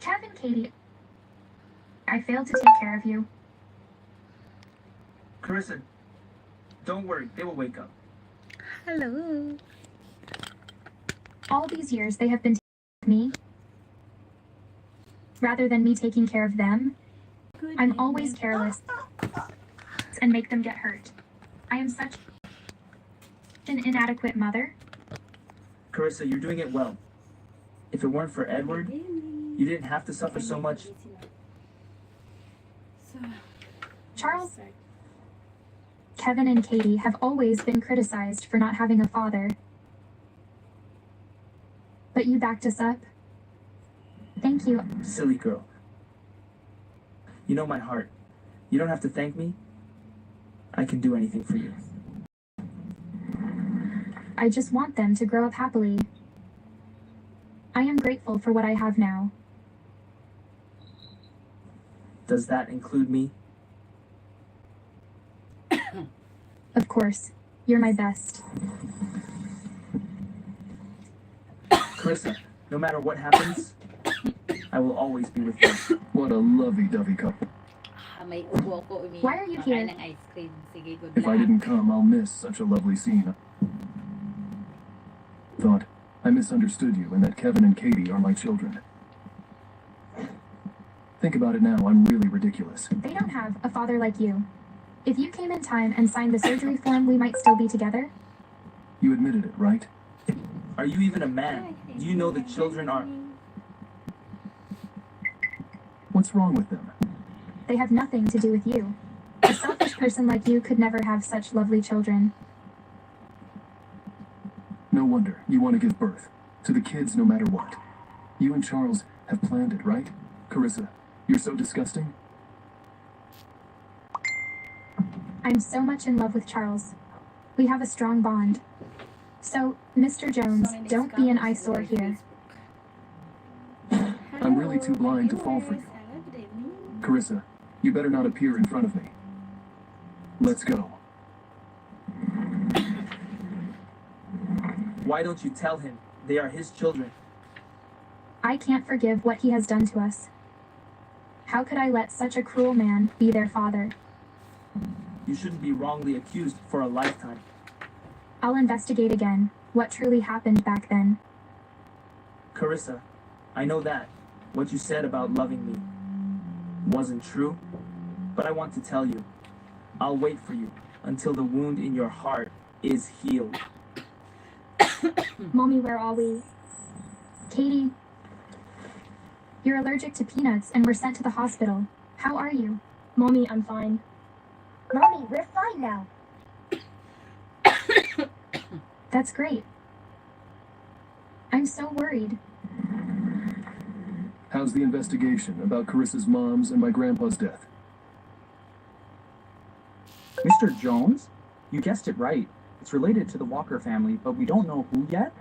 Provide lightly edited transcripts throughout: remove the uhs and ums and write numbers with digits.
Kevin, Katie, I failed to take care of you. Carissa, don't worry, they will wake up. Hello. All these years they have been taking care of me, rather than me taking care of them. I'm always careless and make them get hurt. I am such an inadequate mother. Carissa, you're doing it well. If it weren't for Edward, you didn't have to suffer so much. Charles, Kevin, and Katie have always been criticized for not having a father. But you backed us up. Thank you. Silly girl. You know my heart. You don't have to thank me. I can do anything for you. I just want them to grow up happily. I am grateful for what I have now. Does that include me? Of course. You're my best. Carissa, no matter what happens, I will always be with you. What a lovey-dovey couple. May ubo ko umi. Why are you here? Ng ice cream. Sige, good If I luck. didn't come, I'll miss such a lovely scene. Thought I misunderstood you and that Kevin and Katie are my children. Think about it now, I'm really ridiculous. They don't have a father like you. If you came in time and signed the surgery form, we might still be together. You admitted it, right? Are you even a man? Do you know that children are... What's wrong with them? They have nothing to do with you. A selfish person like you could never have such lovely children. No wonder you want to give birth to the kids no matter what. You and Charles have planned it, right? Carissa, you're so disgusting. I'm so much in love with Charles. We have a strong bond. So, Mr. Jones, don't be an eyesore here. I'm really too blind to fall for you. Carissa, you better not appear in front of me. Let's go. Why don't you tell him they are his children? I can't forgive what he has done to us. How could I let such a cruel man be their father? You shouldn't be wrongly accused for a lifetime. I'll investigate again what truly happened back then. Carissa, I know that what you said about loving me wasn't true, but I want to tell you, I'll wait for you until the wound in your heart is healed. Mommy, where are we? Katie, you're allergic to peanuts and were sent to the hospital. How are you? Mommy, I'm fine. Mommy, we're fine now. That's great. I'm so worried. How's the investigation about Carissa's mom's and my grandpa's death? Mr. Jones? You guessed it right. It's related to the Walker family, but we don't know who yet.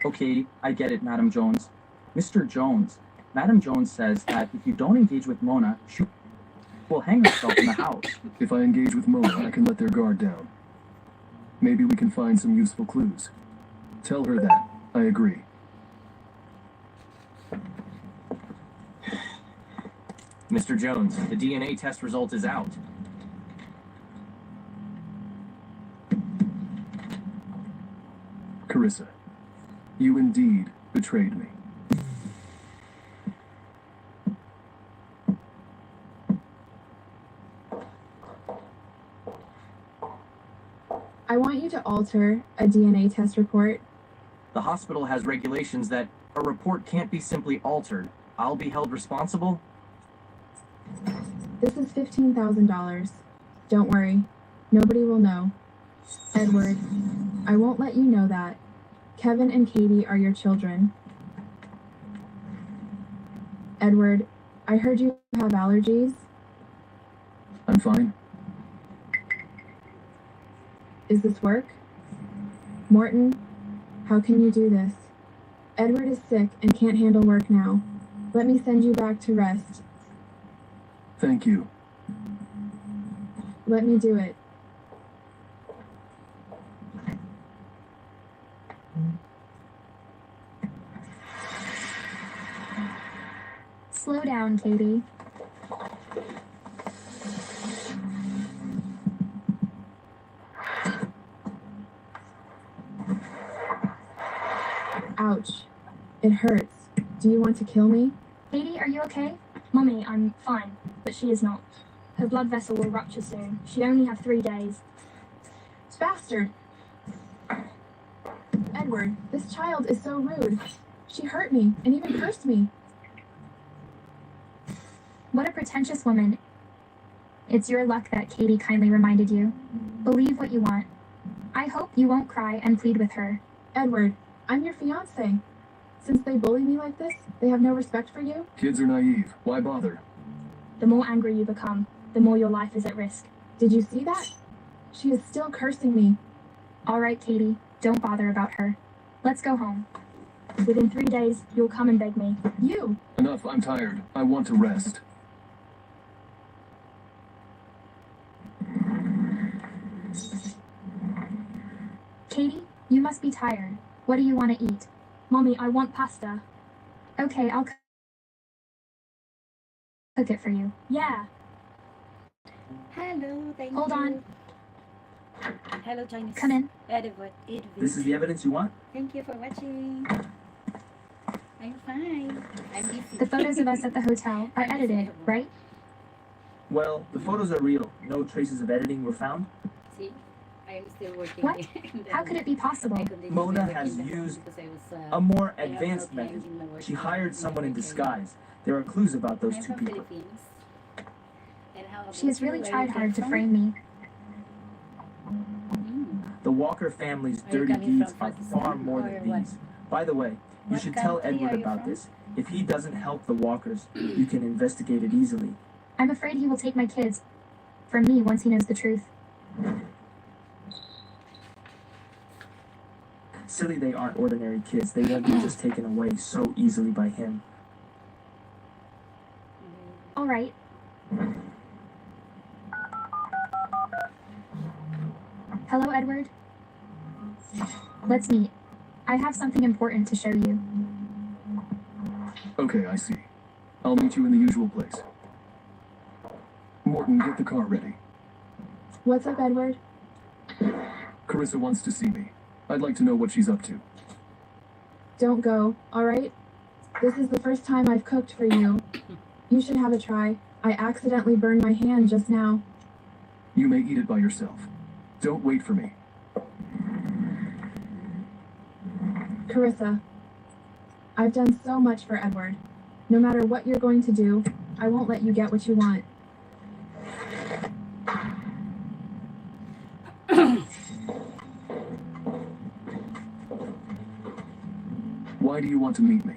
Okay, I get it, Madam Jones. Mr. Jones, Madam Jones says that if you don't engage with Mona, she will hang herself in the house. If I engage with Mona, I can let their guard down. Maybe we can find some useful clues. Tell her that. I agree. Mr. Jones, the DNA test result is out. Carissa, you indeed betrayed me. I want you to alter a DNA test report. The hospital has regulations that a report can't be simply altered. I'll be held responsible. This is $15,000. Don't worry. Nobody will know. Edward, I won't let you know that. Kevin and Katie are your children. Edward, I heard you have allergies. I'm fine. Is this work? Morton, how can you do this? Edward is sick and can't handle work now. Let me send you back to rest. Thank you. Let me do it. Slow down, Katie. Ouch. It hurts. Do you want to kill me? Katie, are you okay? Mommy, I'm fine, but she is not. Her blood vessel will rupture soon. She'd only have 3 days. Bastard! Edward, this child is so rude. She hurt me and even cursed me. What a pretentious woman. It's your luck that Katie kindly reminded you. Believe what you want. I hope you won't cry and plead with her. Edward, I'm your fiance. Since they bully me like this, they have no respect for you? Kids are naive. Why bother? The more angry you become, the more your life is at risk. Did you see that? She is still cursing me. All right, Katie, don't bother about her. Let's go home. Within 3 days, you'll come and beg me. You! Enough, I'm tired. I want to rest. Katie, you must be tired. What do you want to eat? Mommy, I want pasta. Okay, I'll cook it for you. Yeah. Hello, thank Hold you. on. Hello, Chinese. Come in. Edward. This is the evidence you want? Thank you for watching. I'm fine. I'm busy. The photos of us at the hotel are edited, right? Well, the photos are real. No traces of editing were found. See, I'm still working. What? How could it be possible? Mona has used a more advanced method. She hired someone in disguise. There are clues about those two people. She has really tried hard to frame me. The Walker family's dirty deeds are far more than these. By the way, you should tell Edward about this. If he doesn't help the Walkers, you can investigate it easily. I'm afraid he will take my kids from me once he knows the truth. Silly, they aren't ordinary kids. They won't be just taken away so easily by him. All right. Hello, Edward. Let's meet. I have something important to show you. Okay, I see. I'll meet you in the usual place. Morton, get the car ready. What's up, Edward? Carissa wants to see me. I'd like to know what she's up to. Don't go, alright? This is the first time I've cooked for you. You should have a try. I accidentally burned my hand just now. You may eat it by yourself. Don't wait for me. Carissa, I've done so much for Edward. No matter what you're going to do, I won't let you get what you want. Why do you want to meet me?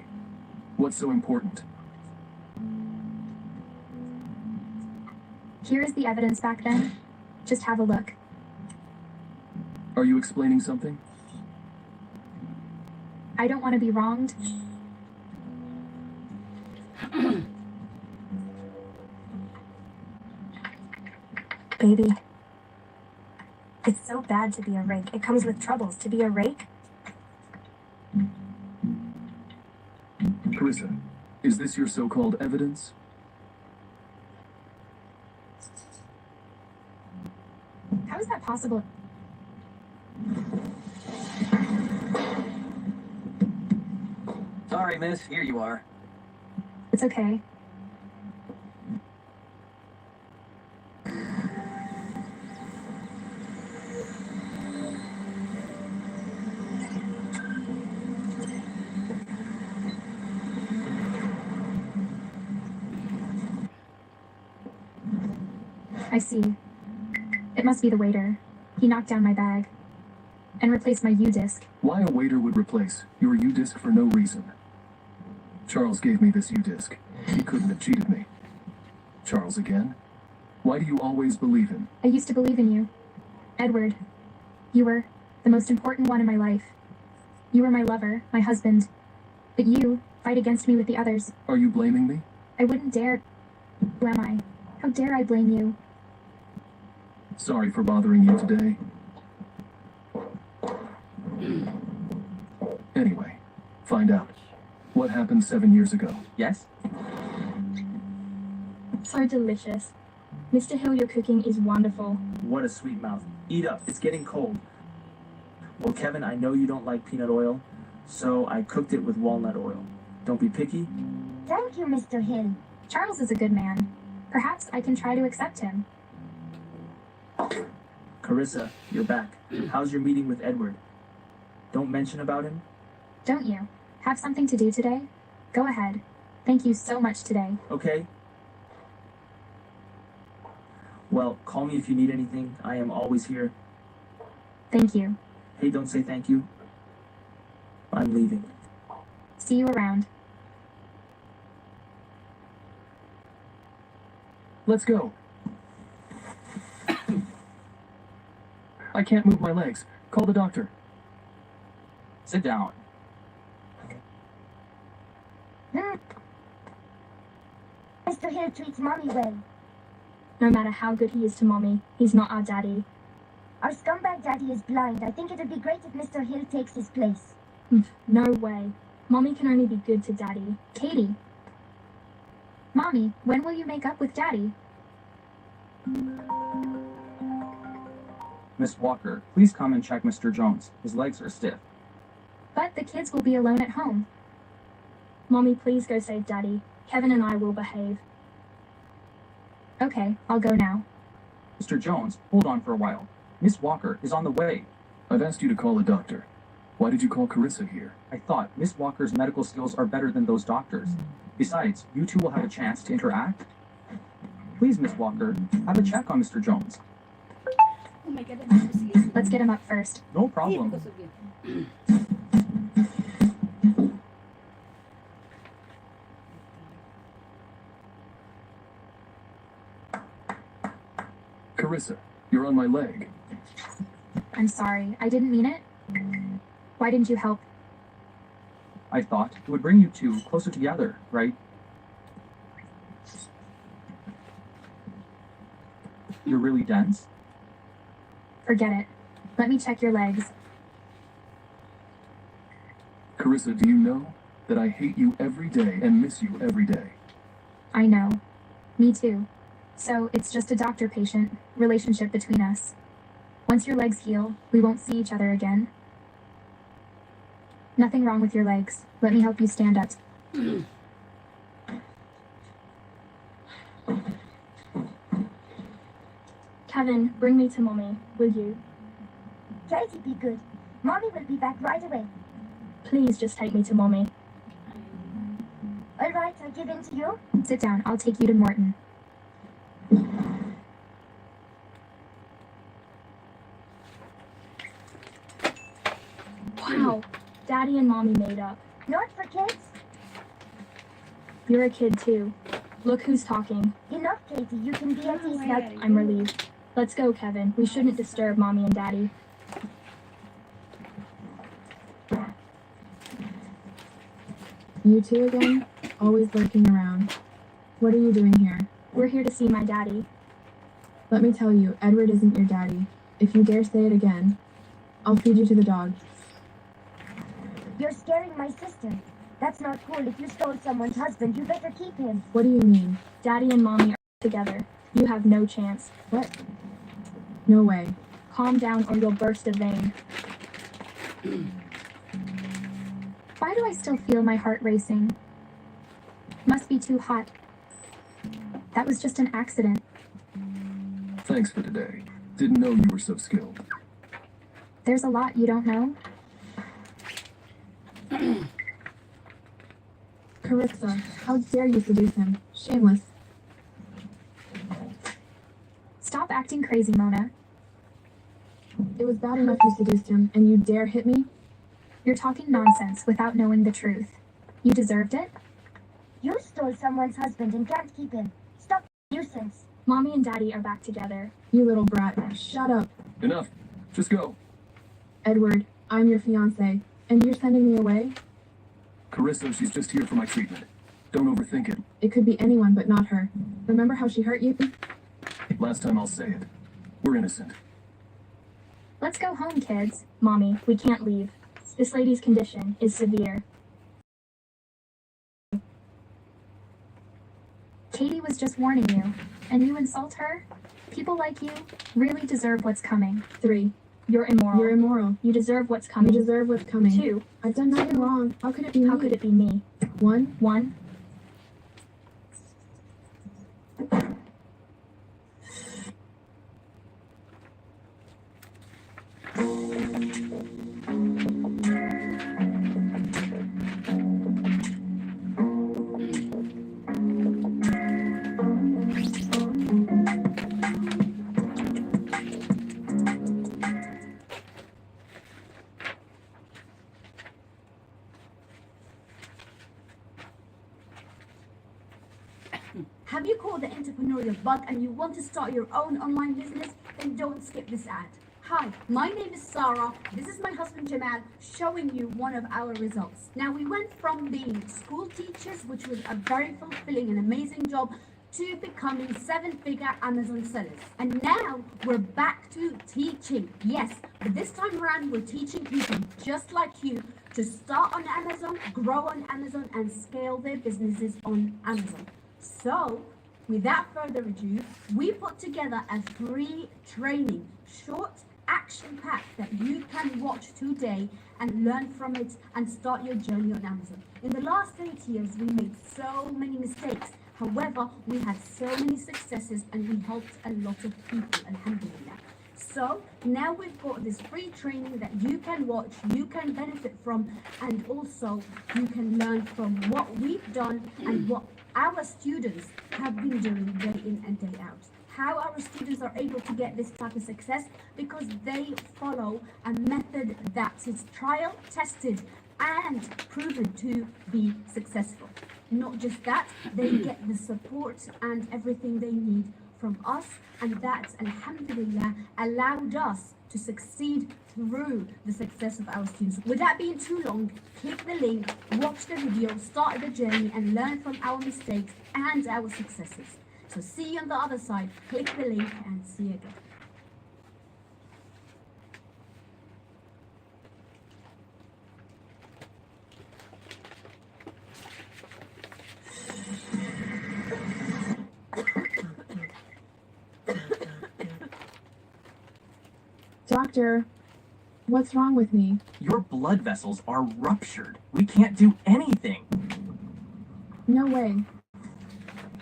What's so important? Here is the evidence back then. Just have a look. Are you explaining something? I don't want to be wronged. Baby. It's so bad to be a rake. It comes with troubles. To be a rake? Carissa, is this your so-called evidence? How is that possible? Sorry, miss. Here you are. It's okay. I see. It must be the waiter. He knocked down my bag and replaced my U-disc. Why a waiter would replace your U-disc for no reason? Charles gave me this U-disc. He couldn't have cheated me. Charles again? Why do you always believe him? I used to believe in you. Edward, you were the most important one in my life. You were my lover, my husband. But you fight against me with the others. Are you blaming me? I wouldn't dare. Who am I? How dare I blame you? Sorry for bothering you today. Anyway, find out. What happened 7 years ago? Yes? So delicious. Mr. Hill, your cooking is wonderful. What a sweet mouth. Eat up, it's getting cold. Well, Kevin, I know you don't like peanut oil, so I cooked it with walnut oil. Don't be picky. Thank you, Mr. Hill. Charles is a good man. Perhaps I can try to accept him. Carissa, you're back. How's your meeting with Edward? Don't mention about him? Don't you? Have something to do today? Go ahead. Thank you so much today. Okay. Well, call me if you need anything. I am always here. Thank you. Hey, don't say thank you. I'm leaving. See you around. Let's go. I can't move my legs. Call the doctor. Sit down. Mr. Hill treats Mommy well. No matter how good he is to Mommy, he's not our daddy. Our scumbag daddy is blind. I think it'd be great if Mr. Hill takes his place. No way. Mommy can only be good to Daddy. Katie. Mommy, when will you make up with Daddy? Miss Walker, please come and check Mr. Jones. His legs are stiff. But the kids will be alone at home. Mommy, please go save Daddy. Kevin and I will behave. Okay, I'll go now. Mr. Jones, hold on for a while. Miss Walker is on the way. I've asked you to call a doctor. Why did you call Carissa here? I thought Miss Walker's medical skills are better than those doctors. Besides, you two will have a chance to interact. Please, Miss Walker, have a check on Mr. Jones. Oh my god, I'm so sleepy. Let's get him up first. No Yeah, problem. because of you. Carissa, you're on my leg. I'm sorry, I didn't mean it. Why didn't you help? I thought it would bring you two closer together, right? You're really dense. Forget it. Let me check your legs. Carissa, do you know that I hate you every day and miss you every day? I know. Me too. So it's just a doctor-patient relationship between us. Once your legs heal, we won't see each other again. Nothing wrong with your legs. Let me help you stand up. Kevin, bring me to Mommy, will you? Try to be good. Mommy will be back right away. Please just take me to Mommy. All right, I'll give in to you. Sit down. I'll take you to Morton. Wow, Daddy and Mommy made up. Not for kids. You're a kid too. Look who's talking. Enough, Katie. You can be at ease now. I'm relieved. Let's go, Kevin. We shouldn't disturb Mommy and Daddy. You two again? Always lurking around. What are you doing here? We're here to see my daddy. Let me tell you, Edward isn't your daddy. If you dare say it again, I'll feed you to the dog. You're scaring my sister. That's not cool. If you stole someone's husband, you better keep him. What do you mean? Daddy and Mommy are together. You have no chance. What? No way. Calm down or you'll burst a vein. Why do I still feel my heart racing? Must be too hot. That was just an accident. Thanks for today. Didn't know you were so skilled. There's a lot you don't know. Carissa, how dare you seduce him? Shameless. Stop acting crazy, Mona. It was bad enough you seduced him, and you dare hit me? You're talking nonsense without knowing the truth. You deserved it? You stole someone's husband and can't keep him. Stop nuisance. Mommy and Daddy are back together. You little brat. Shut up. Enough. Just go. Edward, I'm your fiance, and you're sending me away? Carissa, she's just here for my treatment. Don't overthink it. It could be anyone but not her. Remember how she hurt you? Last time I'll say it. We're innocent. Let's go home, kids. Mommy, we can't leave. This lady's condition is severe. Katie was just warning you, and you insult her? People like you really deserve what's coming. 3. You're immoral. You're immoral. You deserve what's You coming. deserve what's coming. 2. I've done nothing wrong. How could it be me? How could it be me? 1. 1. Have you caught the entrepreneurial bug and you want to start your own online business? Then don't skip this ad. Hi, my name is Sarah. This is my husband Jamal showing you one of our results. Now we went from being school teachers, which was a very fulfilling and amazing job, to becoming 7-figure Amazon sellers. And now we're back to teaching. Yes, but this time around we're teaching people just like you to start on Amazon, grow on Amazon, and scale their businesses on Amazon. So, without further ado, we put together a free training, short, action-packed that you can watch today and learn from it and start your journey on Amazon. In the last 8 years, we made so many mistakes. However, we had so many successes and we helped a lot of people, alhamdulillah. So now we've got this free training that you can watch, you can benefit from, and also you can learn from what we've done and what our students have been doing day in and day out. How our students are able to get this type of success? Because they follow a method that is trial tested and proven to be successful. Not just that, they get the support and everything they need from us, and that, alhamdulillah, allowed us to succeed through the success of our students. Without being too long, click the link, watch the video, start the journey, and learn from our mistakes and our successes. So see you on the other side. Click the link and see you again. Doctor, what's wrong with me? Your blood vessels are ruptured. We can't do anything. No way.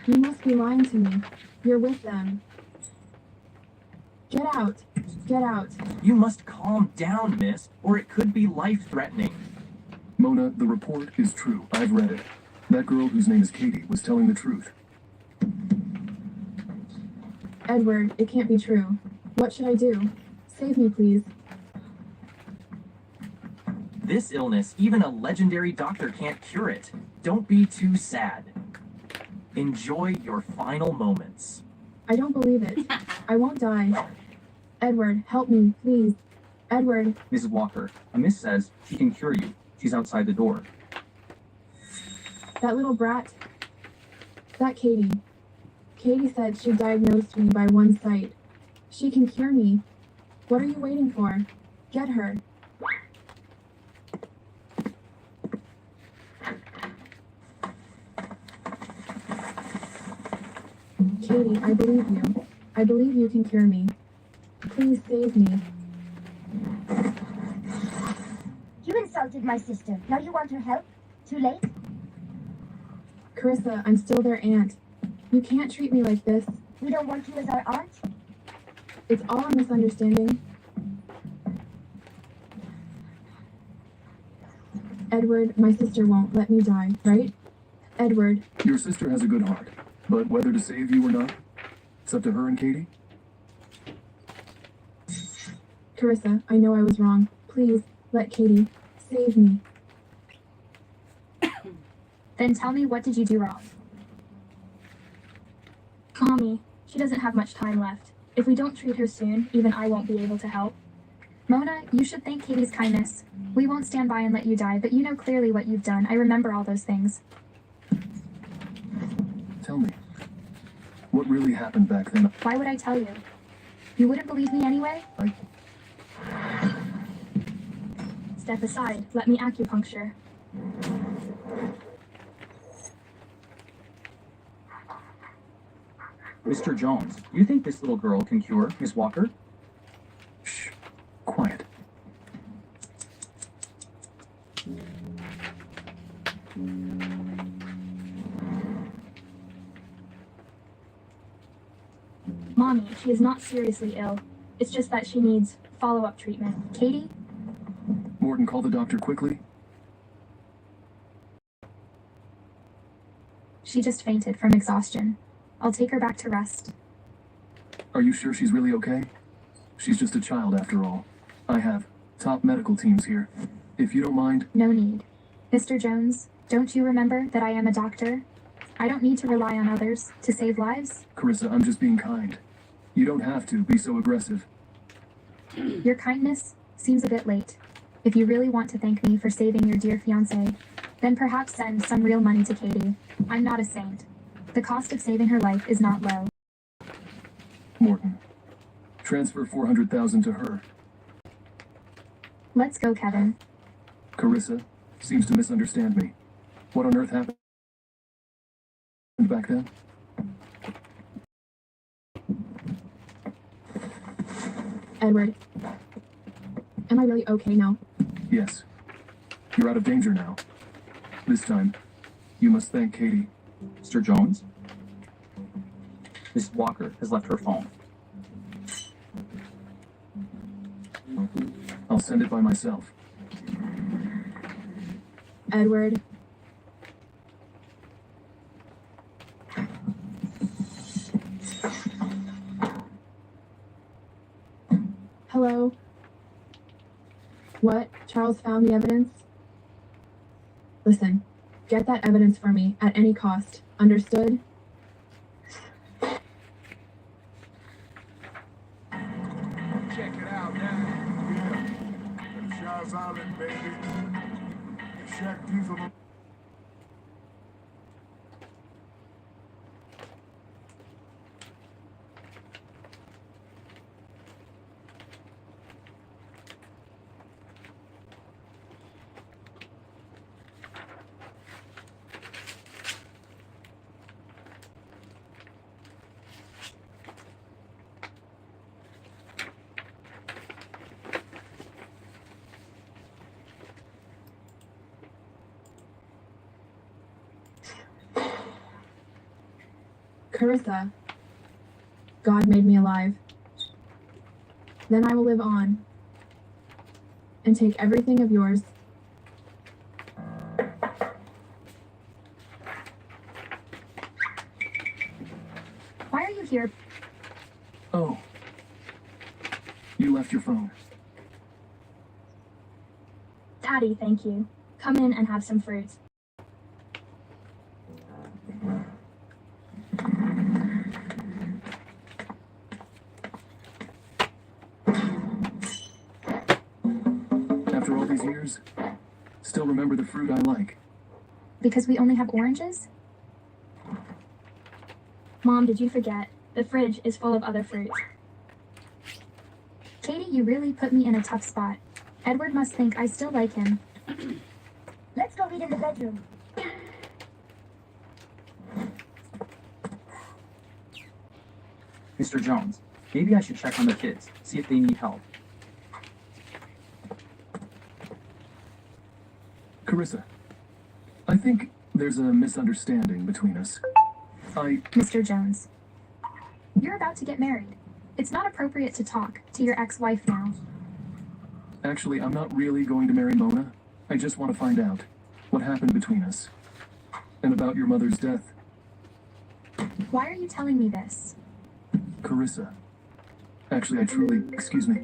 You must be lying to me. You're with them. Get out. Get out. You must calm down, miss, or it could be life-threatening. Mona, the report is true. I've read it. That girl whose name is Katie was telling the truth. Edward, it can't be true. What should I do? Save me, please. This illness, even a legendary doctor can't cure it. Don't be too sad. Enjoy your final moments. I don't believe it. I won't die. Edward, help me, please. Edward. Mrs. Walker, a miss says she can cure you. She's outside the door. That little brat. That Katie. Katie said she diagnosed me by one sight. She can cure me. What are you waiting for? Get her. Katie, I believe you. I believe you can cure me. Please save me. You insulted my sister. Now you want her help? Too late? Carissa, I'm still their aunt. You can't treat me like this. We don't want you as our aunt? It's all a misunderstanding. Edward, my sister won't let me die, right? Edward. Your sister has a good heart, but whether to save you or not, it's up to her and Katie. Carissa, I know I was wrong. Please, let Katie save me. Then tell me, what did you do wrong? Mommy, She doesn't have much time left. If we don't treat her soon, even I won't be able to help. Mona, you should thank Katie's kindness. We won't stand by and let you die, but you know clearly what you've done. I remember all those things. Tell me, what really happened back then? Why would I tell you? You wouldn't believe me anyway? Step aside. Let me acupuncture. Mr. Jones, you think this little girl can cure Miss Walker? Shh, quiet. Mommy, she is not seriously ill. It's just that she needs follow-up treatment. Katie? Morton, call the doctor quickly. She just fainted from exhaustion. I'll take her back to rest. Are you sure she's really okay? She's just a child after all. I have top medical teams here. If you don't mind. No need. Mr. Jones, don't you remember that I am a doctor? I don't need to rely on others to save lives. Carissa, I'm just being kind. You don't have to be so aggressive. Your kindness seems a bit late. If you really want to thank me for saving your dear fiancé, then perhaps send some real money to Katie. I'm not a saint. The cost of saving her life is not low. Morton, transfer $400,000 to her. Let's go, Kevin. Carissa seems to misunderstand me. What on earth happened back then? Edward, am I really okay now? Yes. You're out of danger now. This time, you must thank Katie. Mr. Jones? Miss Walker has left her phone. I'll send it by myself. Edward. Hello? What? Charles found the evidence? Listen, get that evidence for me at any cost. Understood? Check it out now. Yeah. Shaw's Island, baby. Shack diesel. Carissa, God made me alive. Then I will live on and take everything of yours. Why are you here? Oh. You left your phone. Daddy, thank you. Come in and have some fruit. After all these years, still remember the fruit I like. Because we only have oranges? Mom, did you forget? The fridge is full of other fruit. Katie, you really put me in a tough spot. Edward must think I still like him. Let's go eat in the bedroom. Mr. Jones, maybe I should check on the kids, see if they need help. Carissa, I think there's a misunderstanding between us. Mr. Jones, you're about to get married. It's not appropriate to talk to your ex-wife now. Actually, I'm not really going to marry Mona. I just want to find out what happened between us. And about your mother's death. Why are you telling me this? Carissa. Actually, I truly... Excuse me.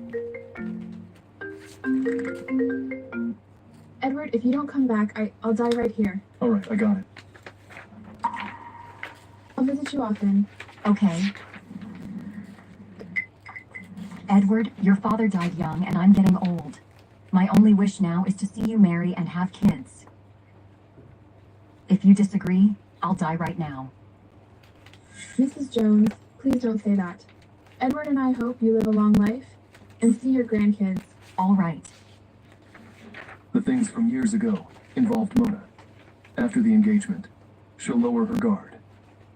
Edward, if you don't come back, I'll die right here. All right, I got it. I'll visit you often. Okay. Edward, your father died young and I'm getting old. My only wish now is to see you marry and have kids. If you disagree, I'll die right now. Mrs. Jones, please don't say that. Edward and I hope you live a long life and see your grandkids. All right. The things from years ago involved Mona. After the engagement, she'll lower her guard.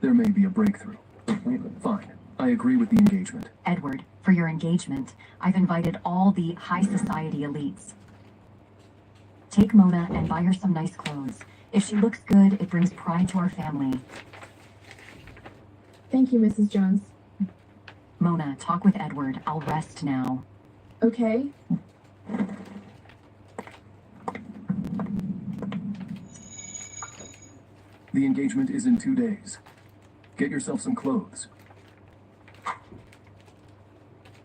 There may be a breakthrough. Fine. I agree with the engagement. Edward, for your engagement, I've invited all the high society elites. Take Mona and buy her some nice clothes. If she looks good, it brings pride to our family. Thank you, Mrs. Jones. Mona, talk with Edward. I'll rest now. Okay. The engagement is in 2 days. Get yourself some clothes.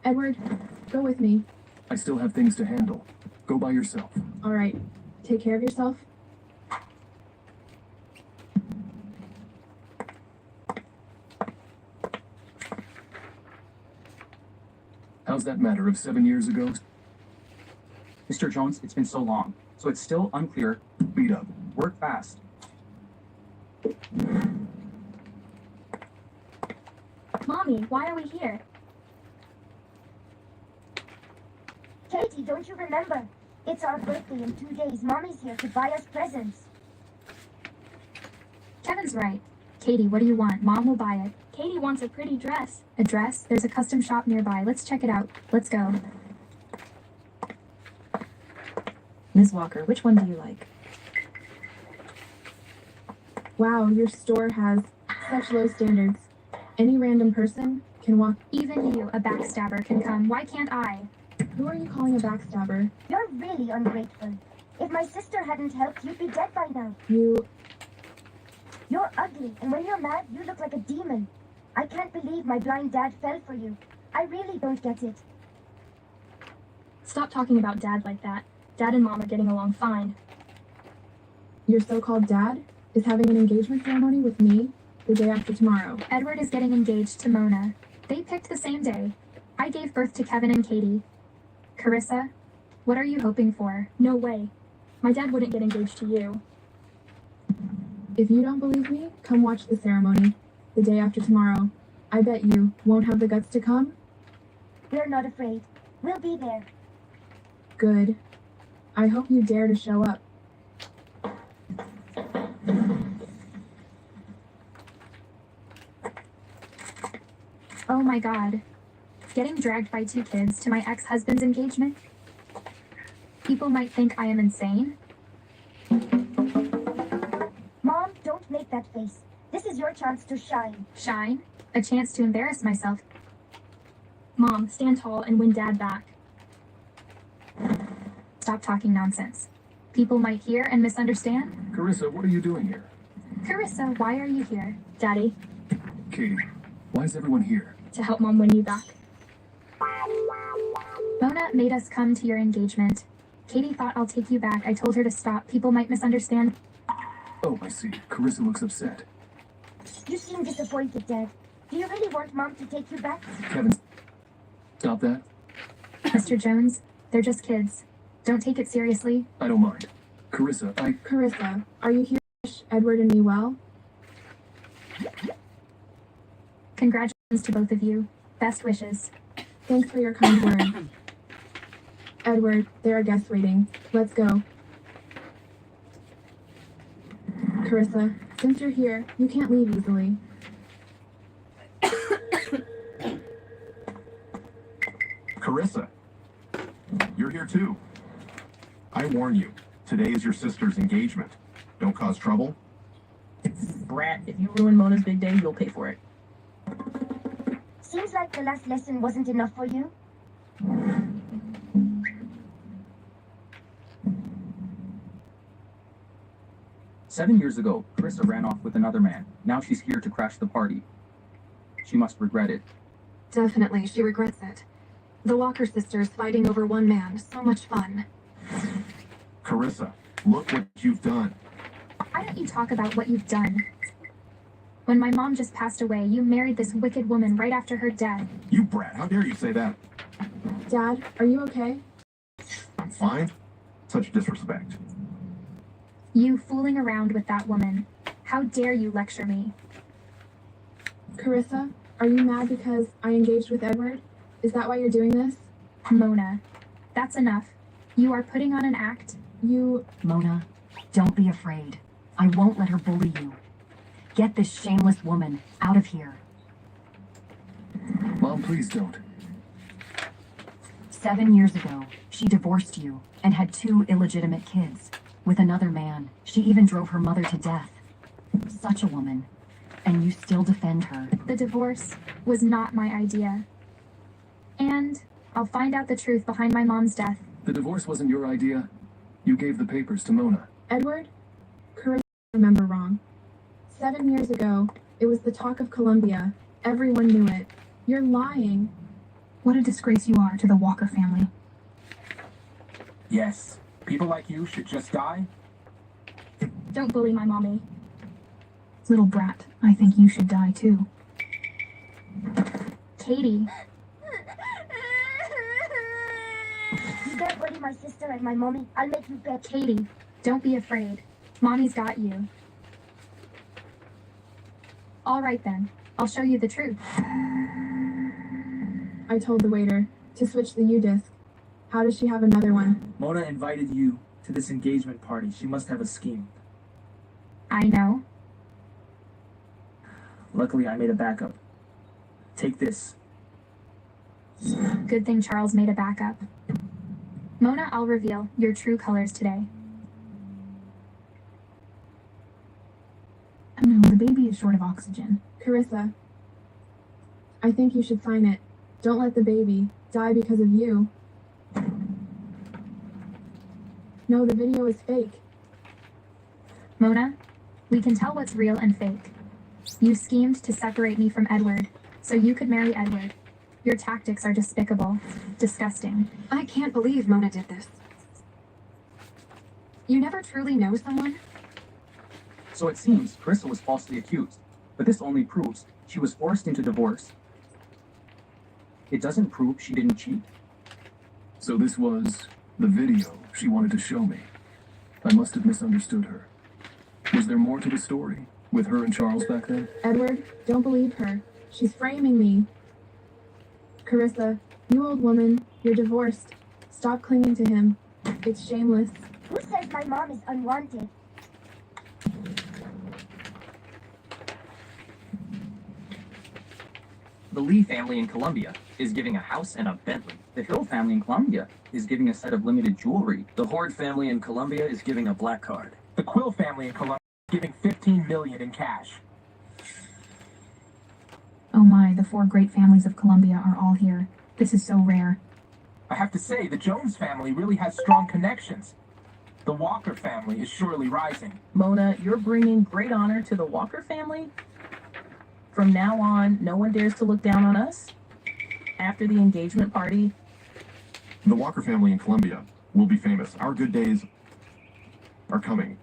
Edward, go with me. I still have things to handle. Go by yourself. All right. Take care of yourself. How's that matter of 7 years ago? Mr. Jones, it's been so long, so it's still unclear. Beat up. Work fast. Mommy, why are we here? Katie, don't you remember? It's our birthday in 2 days. Mommy's here to buy us presents. Kevin's right. Katie, what do you want? Mom will buy it. Katie wants a pretty dress. A dress? There's a custom shop nearby. Let's check it out. Let's go. Ms. Walker, which one do you like? Wow, your store has such low standards. Any random person can walk. Even you, a backstabber, can come. Why can't I? Who are you calling a backstabber? You're really ungrateful. If my sister hadn't helped, you'd be dead by now. You're ugly, and when you're mad, you look like a demon. I can't believe my blind dad fell for you. I really don't get it. Stop talking about Dad like that. Dad and Mom are getting along fine. Your so-called dad is having an engagement ceremony with me the day after tomorrow. Edward is getting engaged to Mona. They picked the same day. I gave birth to Kevin and Katie. Carissa, what are you hoping for? No way. My dad wouldn't get engaged to you. If you don't believe me, come watch the ceremony the day after tomorrow. I bet you won't have the guts to come. We're not afraid. We'll be there. Good. I hope you dare to show up. Oh my god. Getting dragged by 2 kids to my ex-husband's engagement? People might think I am insane. Mom, don't make that face. This is your chance to shine. Shine? A chance to embarrass myself. Mom, stand tall and win Dad back. Stop talking nonsense. People might hear and misunderstand. Carissa, what are you doing here? Carissa, why are you here? Daddy, Katie, why is everyone here? to help Mom win you back. Mona made us come to your engagement. Katie thought I'll take you back. I told her to stop. People might misunderstand. Oh, I see. Carissa looks upset. You seem disappointed, Dad. Do you really want Mom to take you back? Kevin, stop that. Mr. Jones, they're just kids. Don't take it seriously. I don't mind. Carissa, Carissa, are you here to wish Edward and me well? Congratulations to both of you. Best wishes. Thanks for your kind words. Edward, there are guests waiting. Let's go. Carissa, since you're here, you can't leave easily. Carissa, you're here too. I warn you, today is your sister's engagement. Don't cause trouble. Brat, if you ruin Mona's big day, you'll pay for it. Seems like the last lesson wasn't enough for you. "7 years ago, Carissa ran off with another man. Now she's here to crash the party. She must regret it. Definitely, she regrets it. The Walker sisters fighting over one man. So much fun. Carissa, look what you've done. Why don't you talk about what you've done? When my mom just passed away, you married this wicked woman right after her death. You brat, how dare you say that? Dad, are you okay? I'm fine. Such disrespect. You fooling around with that woman. How dare you lecture me? Carissa, are you mad because I engaged with Edward? Is that why you're doing this? Mona, that's enough. You are putting on an act. Mona, don't be afraid. I won't let her bully you. Get this shameless woman out of here. Mom, please don't. 7 years ago, she divorced you and had 2 illegitimate kids with another man. She even drove her mother to death. Such a woman. And you still defend her. The divorce was not my idea. And I'll find out the truth behind my mom's death. The divorce wasn't your idea. You gave the papers to Mona. Edward? Carissa, I remember wrong. 7 years ago, it was the talk of Columbia. Everyone knew it. You're lying. What a disgrace you are to the Walker family. Yes, people like you should just die. Don't bully my mommy. Little brat, I think you should die too. Katie. You dare bully my sister and my mommy? I'll make you bet. Katie, don't be afraid. Mommy's got you. All right then, I'll show you the truth. I told the waiter to switch the U-disc. How does she have another one? Mona invited you to this engagement party. She must have a scheme. I know. Luckily, I made a backup. Take this. Good thing Charles made a backup. Mona, I'll reveal your true colors today. Oh no, the baby is short of oxygen. Carissa, I think you should sign it. Don't let the baby die because of you. No, the video is fake. Mona, we can tell what's real and fake. You schemed to separate me from Edward, so you could marry Edward. Your tactics are despicable, disgusting. I can't believe Mona did this. You never truly know someone? So it seems Carissa was falsely accused, but this only proves she was forced into divorce. It doesn't prove she didn't cheat. So this was the video she wanted to show me. I must have misunderstood her. Was there more to the story with her and Charles back then? Edward, don't believe her. She's framing me. Carissa, you old woman, you're divorced. Stop clinging to him. It's shameless. Who says my mom is unwanted? The Lee family in Columbia is giving a house and a Bentley. The Hill family in Columbia is giving a set of limited jewelry. The Horde family in Columbia is giving a black card. The Quill family in Columbia is giving $15 million in cash. Oh my, the 4 great families of Columbia are all here. This is so rare. I have to say, the Jones family really has strong connections. The Walker family is surely rising. Mona, you're bringing great honor to the Walker family? From now on, no one dares to look down on us? After the engagement party? The Walker family in Columbia will be famous. Our good days are coming.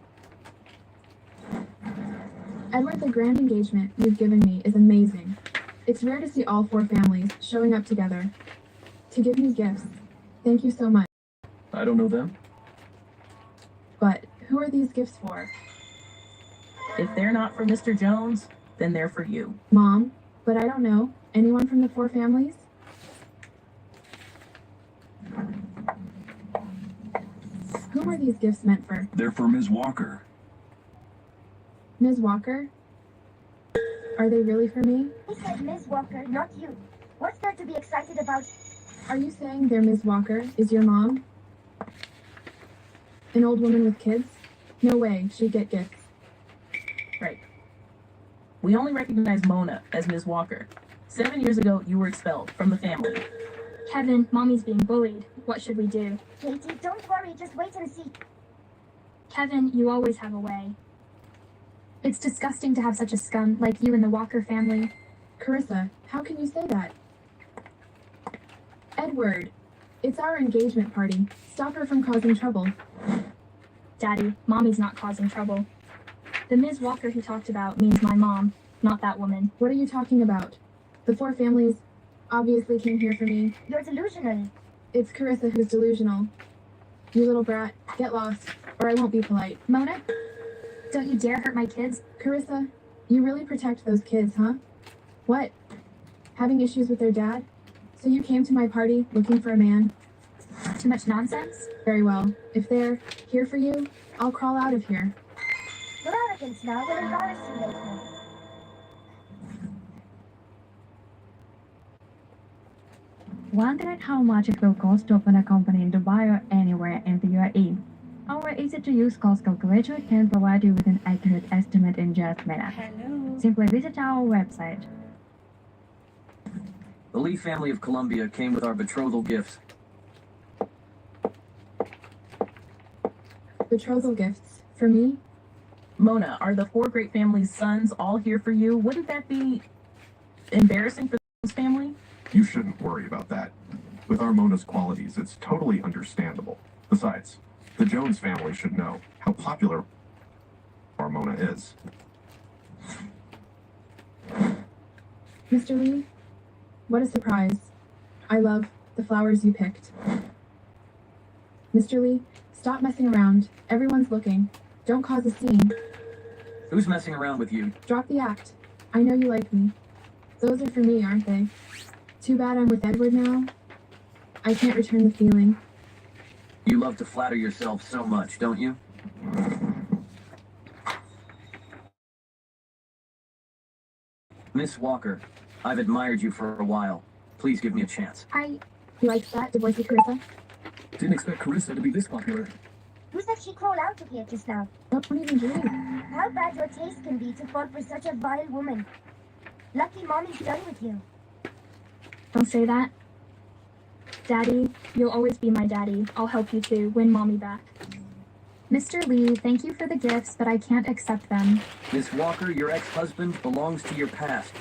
Edward, the grand engagement you've given me is amazing. It's rare to see all 4 families showing up together to give me gifts. Thank you so much. I don't know them. But who are these gifts for? If they're not for Mr. Jones, then they're for you. Mom, but I don't know. Anyone from the 4 families? Whom are these gifts meant for? They're for Ms. Walker. Ms. Walker? Are they really for me? He said Ms. Walker, not you. What's there to be excited about? Are you saying they're Ms. Walker is your mom? An old woman with kids? No way, she'd get gifts. Right. We only recognize Mona as Ms. Walker. 7 years ago, you were expelled from the family. Kevin, Mommy's being bullied. What should we do? Katie, don't worry, just wait and see. Kevin, you always have a way. It's disgusting to have such a scum like you in the Walker family. Carissa, how can you say that? Edward, it's our engagement party. Stop her from causing trouble. Daddy, Mommy's not causing trouble. The Ms. Walker he talked about means my mom. not that woman. What are you talking about? The four families obviously came here for me. You're delusional. It's Carissa who's delusional. You little brat, get lost, or I won't be polite. Mona, don't you dare hurt my kids. Carissa, you really protect those kids, huh? What? Having issues with their dad? So you came to my party looking for a man? Too much nonsense? Very well. If they're here for you, I'll crawl out of here. Your arrogance now will embarrass you later. Wondered how much it will cost to open a company in Dubai or anywhere in the UAE? Our easy-to-use cost calculator can provide you with an accurate estimate in just minutes. Hello. Simply visit our website. The Lee family of Colombia came with our betrothal gifts. Betrothal gifts. For me? Mona, are the four great families' sons all here for you? Wouldn't that be embarrassing for this family? You shouldn't worry about that. With our Mona's qualities, it's totally understandable. Besides, the Jones family should know how popular our Mona is. Mr. Lee, what a surprise. I love the flowers you picked. Mr. Lee, stop messing around. Everyone's looking. Don't cause a scene. Who's messing around with you? Drop the act. I know you like me. Those are for me, aren't they? Too bad I'm with Edward now. I can't return the feeling. You love to flatter yourself so much, don't you? Miss Walker, I've admired you for a while. Please give me a chance. You like that, divorcee Carissa? Didn't expect Carissa to be this popular. Who said she crawled out of here just now? Don't even dream. How bad your taste can be to fall for such a vile woman. Lucky Mommy's done with you. Don't say that. Daddy, you'll always be my daddy. I'll help you to win Mommy back. Mr. Lee, thank you for the gifts, but I can't accept them. Miss Walker, your ex-husband belongs to your past.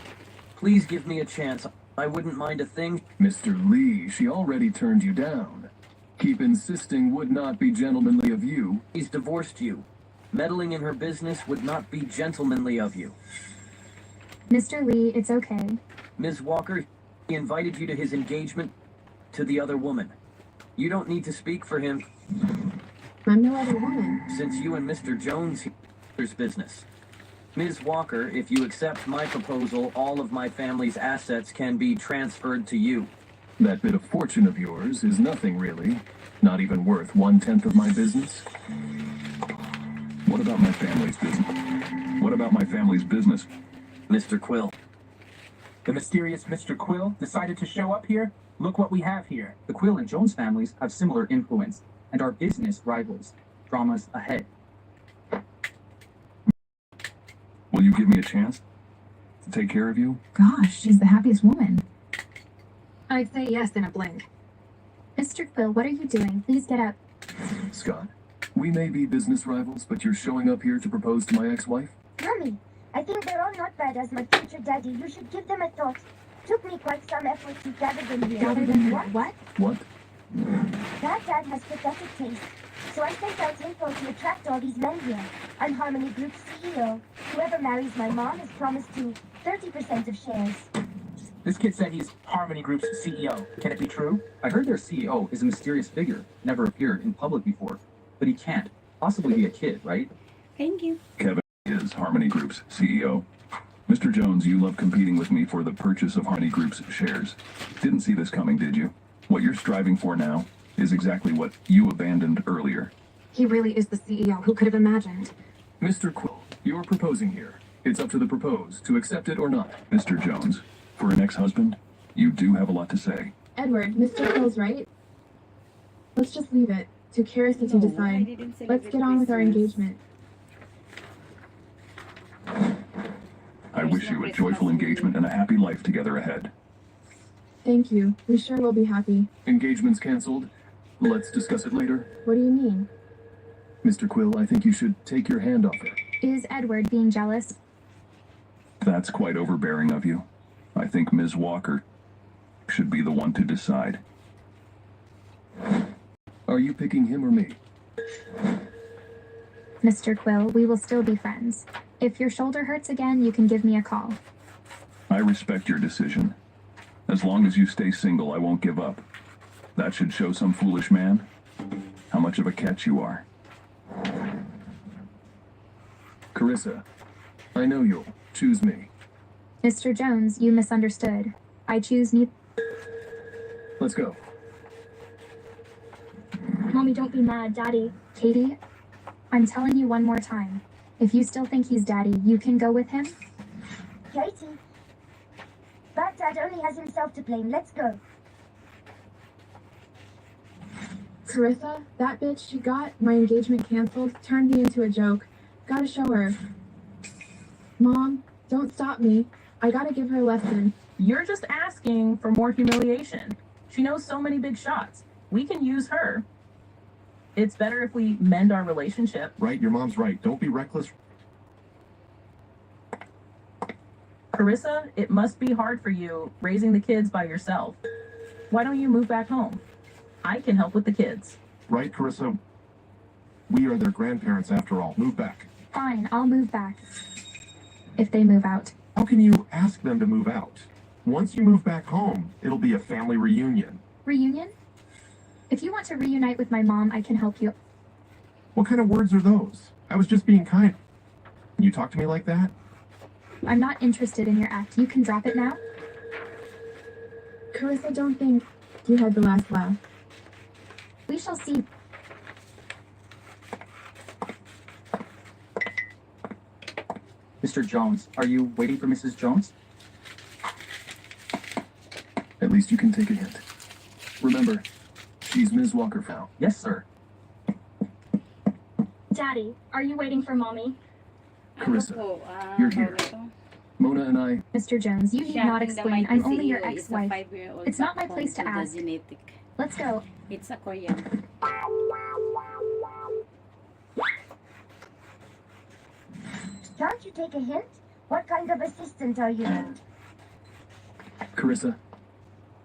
Please give me a chance. I wouldn't mind a thing. Mr. Lee, she already turned you down. Keep insisting would not be gentlemanly of you. He's divorced you. Meddling in her business would not be gentlemanly of you. Mr. Lee, it's okay. Ms. Walker, he invited you to his engagement to the other woman. You don't need to speak for him. I'm no other woman. Since you and Mr. Jones, there's business. Ms. Walker, if you accept my proposal, all of my family's assets can be transferred to you. That bit of fortune of yours is nothing really. Not even worth 1/10 of my business. What about my family's business? What about my family's business? Mr. Quill. The mysterious Mr. Quill decided to show up here? Look what we have here. The Quill and Jones families have similar influence and are business rivals. Drama's ahead. Will you give me a chance to take care of you? Gosh, she's the happiest woman. I'd say yes in a blink. Mr. Quill, what are you doing? Please get up. Scott, we may be business rivals, but you're showing up here to propose to my ex-wife? Mommy, I think they're all not bad as my future daddy. You should give them a thought. Took me quite some effort to gather them here. Gather them here? What? What? That dad has pathetic taste. So I sent out info to attract all these men here. I'm Harmony Group's CEO. Whoever marries my mom is promised to 30% of shares. This kid said he's Harmony Group's CEO. Can it be true? I heard their CEO is a mysterious figure, never appeared in public before. But he can't possibly be a kid, right? Thank you. Kevin is Harmony Group's CEO. Mr. Jones, you love competing with me for the purchase of Harmony Group's shares. Didn't see this coming, did you? What you're striving for now is exactly what you abandoned earlier. He really is the CEO. Who could have imagined? Mr. Quill, you're proposing here. It's up to the proposed to accept it or not. Mr. Jones, for an ex-husband, you do have a lot to say. Edward, Mr. Quill's right. Let's just leave it to Carissa to decide. Let's get on with our engagement. I wish you a joyful engagement and a happy life together ahead. Thank you. We sure will be happy. Engagement's canceled. Let's discuss it later. What do you mean? Mr. Quill, I think you should take your hand off her. Is Edward being jealous? That's quite overbearing of you. I think Ms. Walker should be the one to decide. Are you picking him or me? Mr. Quill, we will still be friends. If your shoulder hurts again, you can give me a call. I respect your decision. As long as you stay single, I won't give up. That should show some foolish man how much of a catch you are. Carissa, I know you'll choose me. Mr. Jones, you misunderstood. I choose neither. Let's go. Mommy, don't be mad, Daddy. Katie, I'm telling you one more time. If you still think he's Daddy, you can go with him. Katie, Bad Dad only has himself to blame. Let's go. Carissa, that bitch she got my engagement canceled turned me into a joke. Gotta show her. Mom, don't stop me. I gotta give her a lesson. You're just asking for more humiliation. She knows so many big shots. We can use her. It's better if we mend our relationship. Right, your mom's right. Don't be reckless. Carissa, it must be hard for you raising the kids by yourself. Why don't you move back home? I can help with the kids. Right, Carissa? We are their grandparents after all. Move back. Fine, I'll move back. If they move out. How can you ask them to move out? Once you move back home, it'll be a family reunion. Reunion? If you want to reunite with my mom, I can help you. What kind of words are those? I was just being kind. You talk to me like that? I'm not interested in your act. You can drop it now. Carissa, don't think you had the last laugh. We shall see. Mr. Jones, are you waiting for Mrs. Jones? At least you can take a hint. Remember, she's Ms. Walkerfowl. Yes, sir. Daddy, are you waiting for Mommy? Carissa, you're here. Mona and I... Mr. Jones, you need not explain. I'm only your ex-wife. It's not my place to ask. Let's go. It's a Korean. Can't you take a hint? What kind of assistant are you? Carissa,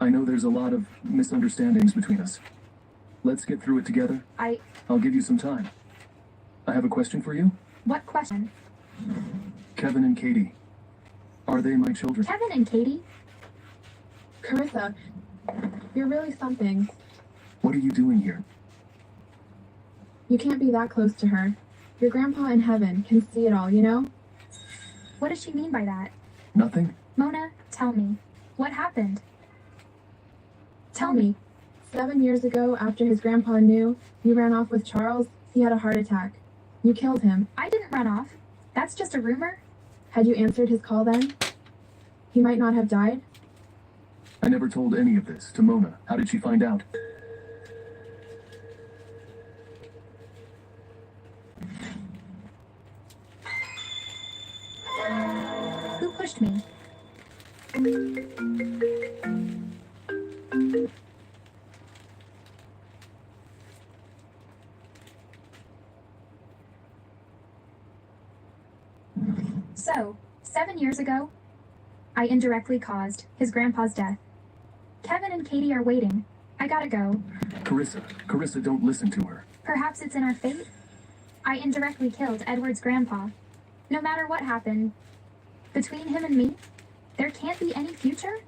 I know there's a lot of misunderstandings between us. Let's get through it together. I'll give you some time. I have a question for you. What question? Kevin and Katie. Are they my children? Kevin and Katie? Carissa, you're really something. What are you doing here? You can't be that close to her. Your grandpa in heaven can see it all, you know? What does she mean by that? Nothing? Mona, tell me. What happened? Tell me. 7 years ago, after his grandpa knew you ran off with Charles, he had a heart attack. You killed him. I didn't run off. That's just a rumor. Had you answered his call then? He might not have died? I never told any of this to Mona. How did she find out? Who pushed me? So, 7 years ago, I indirectly caused his grandpa's death. Kevin and Katie are waiting. I gotta go. Carissa, don't listen to her. Perhaps it's in our fate? I indirectly killed Edward's grandpa. No matter what happened, between him and me, there can't be any future?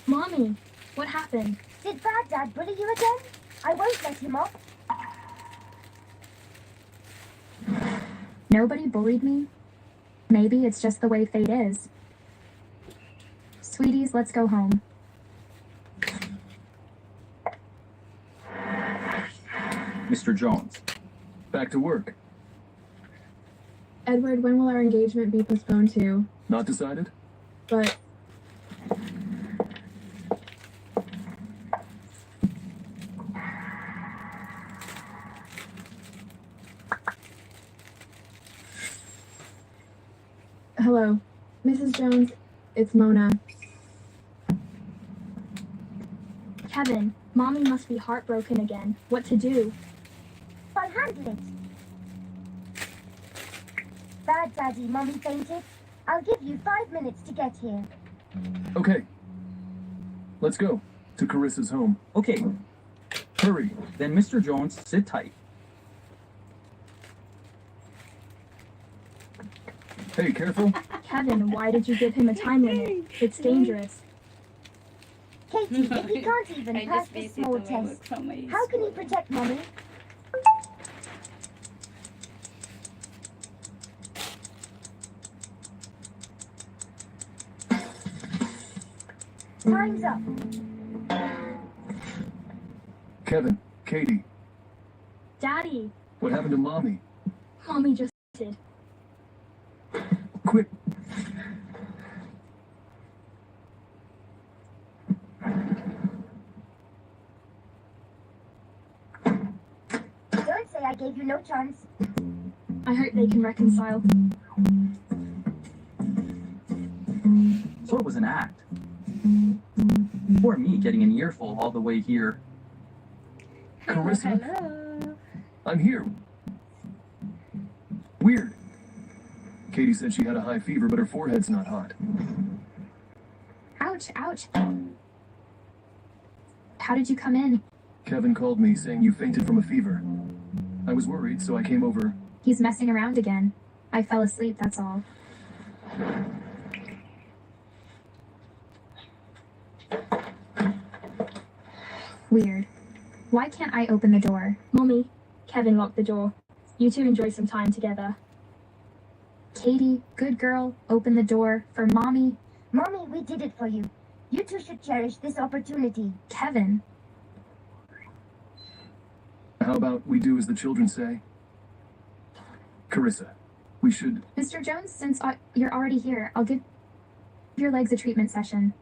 Mommy, what happened? Did Bad Dad bully you again? I won't let him off. Nobody bullied me. Maybe it's just the way fate is. Sweeties, let's go home. Mr. Jones. Back to work. Edward, when will our engagement be postponed to? Not decided? But... Hello. Mrs. Jones, it's Mona. Kevin, Mommy must be heartbroken again. What to do? I'll handle it. Bad Daddy, Mommy fainted. I'll give you 5 minutes to get here. Okay. Let's go. To Carissa's home. Okay, Hurry. then Mr. Jones, sit tight. Hey, careful. Kevin, why did you give him a time limit? It's dangerous. Katie, if he can't even pass this small test, how can he protect Mommy? Time's up. Kevin, Katie, Daddy, what happened to Mommy? Mommy just did. Quick. Don't say I gave you no chance. I hope they can reconcile. So it was an act. Poor me getting an earful all the way here. Carissa? Hello. I'm here. Weird. Katie said she had a high fever, but her forehead's not hot. Ouch, ouch. How did you come in? Kevin called me saying you fainted from a fever. I was worried, so I came over. He's messing around again. I fell asleep, that's all. Weird. Why can't I open the door? Mommy, Kevin locked the door. You two enjoy some time together. Katie, good girl, open the door for Mommy. Mommy, we did it for you. You two should cherish this opportunity. Kevin. How about we do as the children say? Carissa, we should... Mr. Jones, since you're already here, I'll give your legs a treatment session.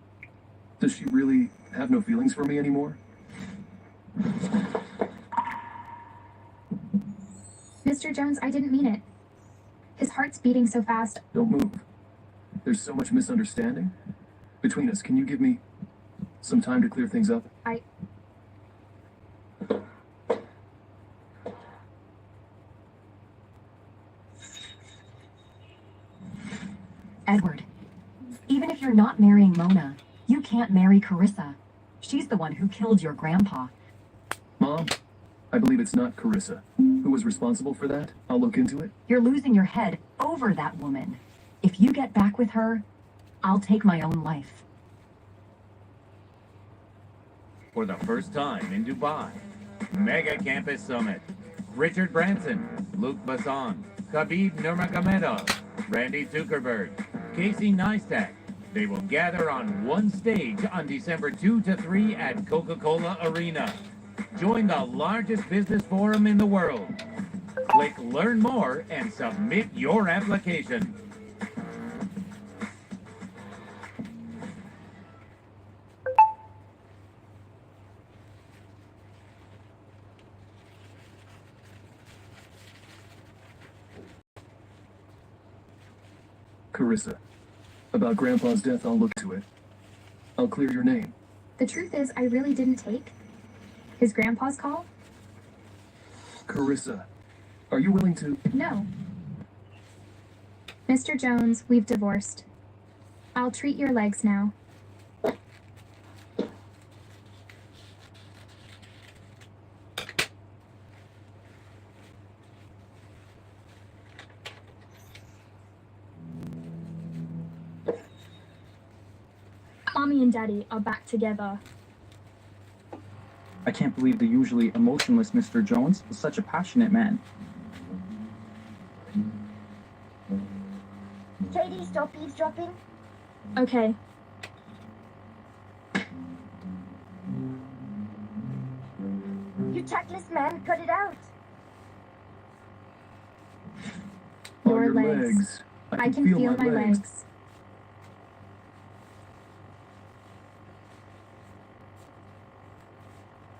Does she really have no feelings for me anymore? Mr. Jones, I didn't mean it. His heart's beating so fast. Don't move. There's so much misunderstanding. Between us, can you give me some time to clear things up? Edward, even if you're not marrying Mona, you can't marry Carissa. She's the one who killed your grandpa. Mom, I believe it's not Carissa. Who was responsible for that? I'll look into it. You're losing your head over that woman. If you get back with her, I'll take my own life. For the first time in Dubai, Mega Campus Summit. Richard Branson, Luke Besson, Khabib Nurmagomedov, Randy Zuckerberg, Casey Neistat. They will gather on one stage on December 2 to 3 at Coca-Cola Arena. Join the largest business forum in the world. Click Learn More and submit your application. Carissa, about Grandpa's death, I'll look to it. I'll clear your name. The truth is, I really didn't take his grandpa's call. Carissa, are you willing to... No. Mr. Jones, we've divorced. I'll treat your legs now. Mommy and Daddy are back together. I can't believe the usually emotionless Mr. Jones was such a passionate man. Katie, stop eavesdropping. Okay. You tactless man, cut it out. Your legs. I can feel my legs.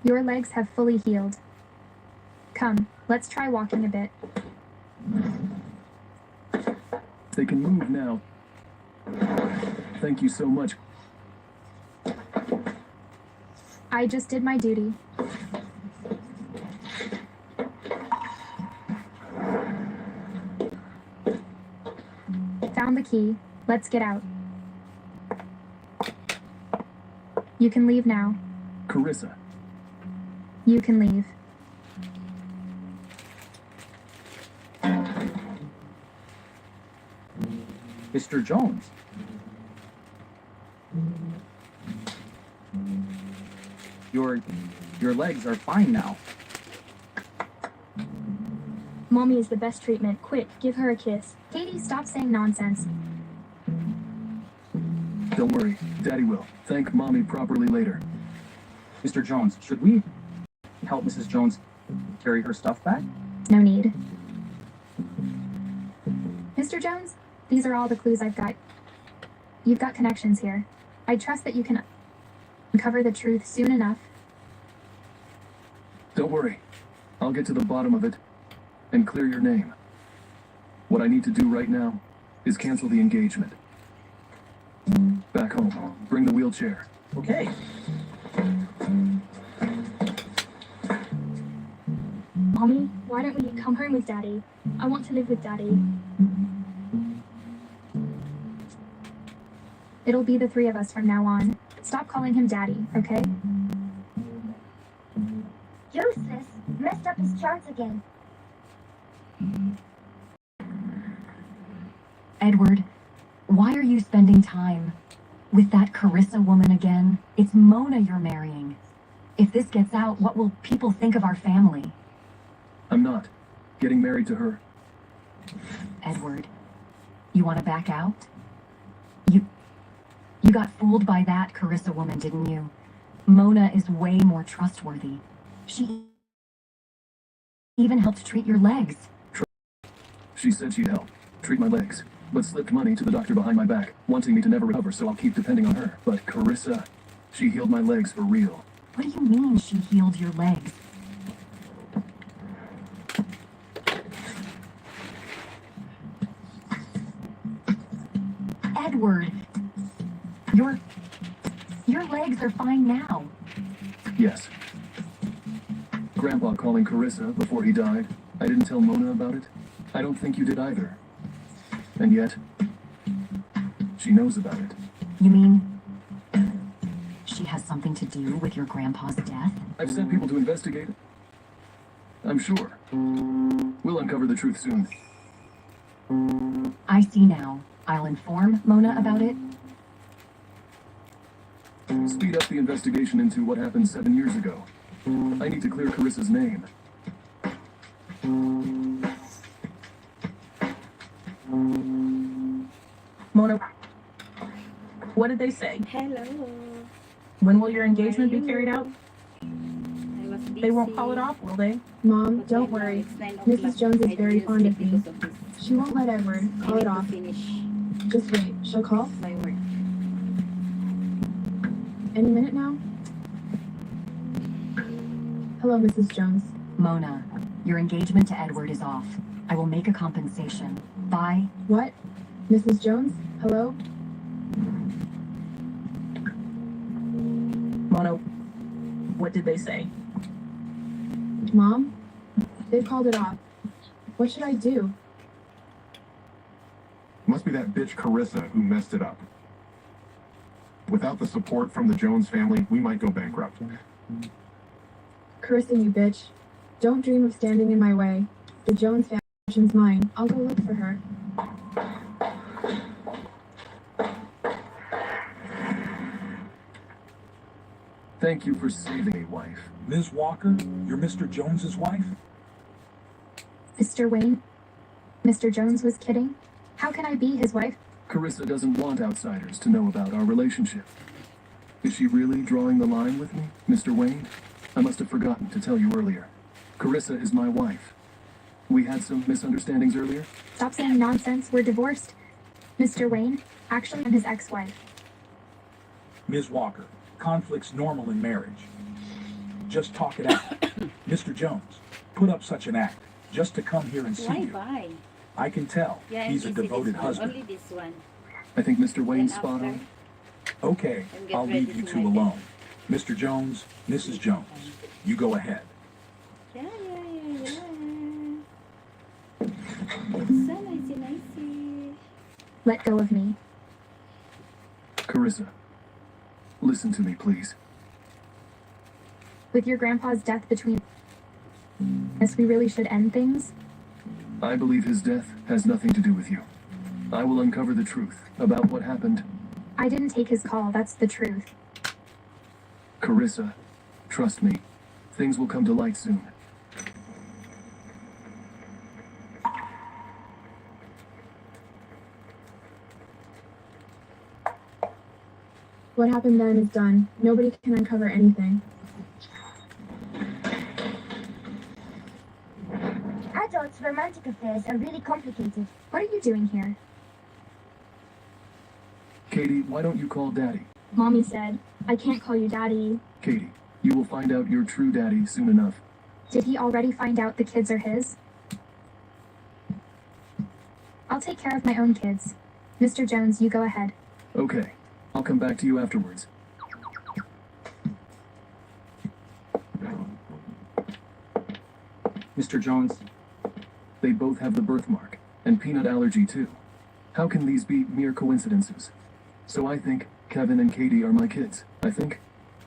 Your legs have fully healed. Come, let's try walking a bit. They can move now. Thank you so much. I just did my duty. Found the key. Let's get out. You can leave now. Carissa, You can leave. Mr. Jones. Your legs are fine now. Mommy is the best treatment. Quick, give her a kiss. Katie, stop saying nonsense. don't worry. Daddy will. Thank Mommy properly later. Mr. Jones, should we help Mrs. Jones carry her stuff back? No need. Mr. Jones, these are all the clues I've got. You've got connections here. I trust that you can uncover the truth soon enough. Don't worry. I'll get to the bottom of it and clear your name. What I need to do right now is cancel the engagement. Back home. Bring the wheelchair. Okay. Mommy, why don't we come home with Daddy? I want to live with Daddy. It'll be the three of us from now on. Stop calling him Daddy, okay? Useless. Messed up his charts again. Edward, why are you spending time with that Carissa woman again? It's Mona you're marrying. If this gets out, what will people think of our family? I'm not getting married to her. Edward, you want to back out? You got fooled by that Carissa woman, didn't you? Mona is way more trustworthy. She even helped treat your legs. She said she'd help treat my legs, but slipped money to the doctor behind my back, wanting me to never recover, so I'll keep depending on her. But Carissa, she healed my legs for real. What do you mean she healed your legs? Edward, your legs are fine now. Yes. Grandpa calling Carissa before he died. I didn't tell Mona about it. I don't think you did either. And yet, she knows about it. You mean she has something to do with your grandpa's death? I've sent people to investigate it. I'm sure. We'll uncover the truth soon. I see now. I'll inform Mona about it. Speed up the investigation into what happened 7 years ago. I need to clear Carissa's name. Mona, what did they say? Hello. When will your engagement be carried out? I was busy. They won't call it off, will they? Mom, don't worry. Mrs. Jones is very fond of me. She won't let Edward call it off. Just wait. She'll call? My work. Any minute now? Hello, Mrs. Jones. Mona, your engagement to Edward is off. I will make a compensation. Bye. What? Mrs. Jones? Hello? Mona, what did they say? Mom? They've called it off. What should I do? Must be that bitch Carissa who messed it up. Without the support from the Jones family, we might go bankrupt. Carissa, you bitch. Don't dream of standing in my way. The Jones family's mine. I'll go look for her. Thank you for saving me, wife. Ms. Walker, you're Mr. Jones's wife? Mr. Wayne? Mr. Jones was kidding? How can I be his wife? Carissa doesn't want outsiders to know about our relationship. Is she really drawing the line with me, Mr. Wayne? I must have forgotten to tell you earlier. Carissa is my wife. We had some misunderstandings earlier. Stop saying nonsense. We're divorced. Mr. Wayne, actually, I'm his ex-wife. Ms. Walker, conflict's normal in marriage. Just talk it out. Mr. Jones, put up such an act just to come here and see you. Bye. I can tell Yeah, he's a easy, devoted this one. husband. Only this one. I think Mr. Wayne's Then spot after- on. Okay, And get I'll ready leave you to two my alone. Mr. Jones, Mrs. Jones, you go ahead. Yeah. It's so nicey. Let go of me. Carissa, listen to me, please. With your grandpa's death between us, we really should end things. I believe his death has nothing to do with you. I will uncover the truth about what happened. I didn't take his call, that's the truth. Carissa, trust me. Things will come to light soon. What happened then is done. Nobody can uncover anything. Adults' romantic affairs are really complicated. What are you doing here? Katie, why don't you call Daddy? Mommy said, I can't call you Daddy. Katie, you will find out your true daddy soon enough. Did he already find out the kids are his? I'll take care of my own kids. Mr. Jones, you go ahead. Okay, I'll come back to you afterwards. Mr. Jones, they both have the birthmark, and peanut allergy too. How can these be mere coincidences? So I think Kevin and Katie are my kids. I think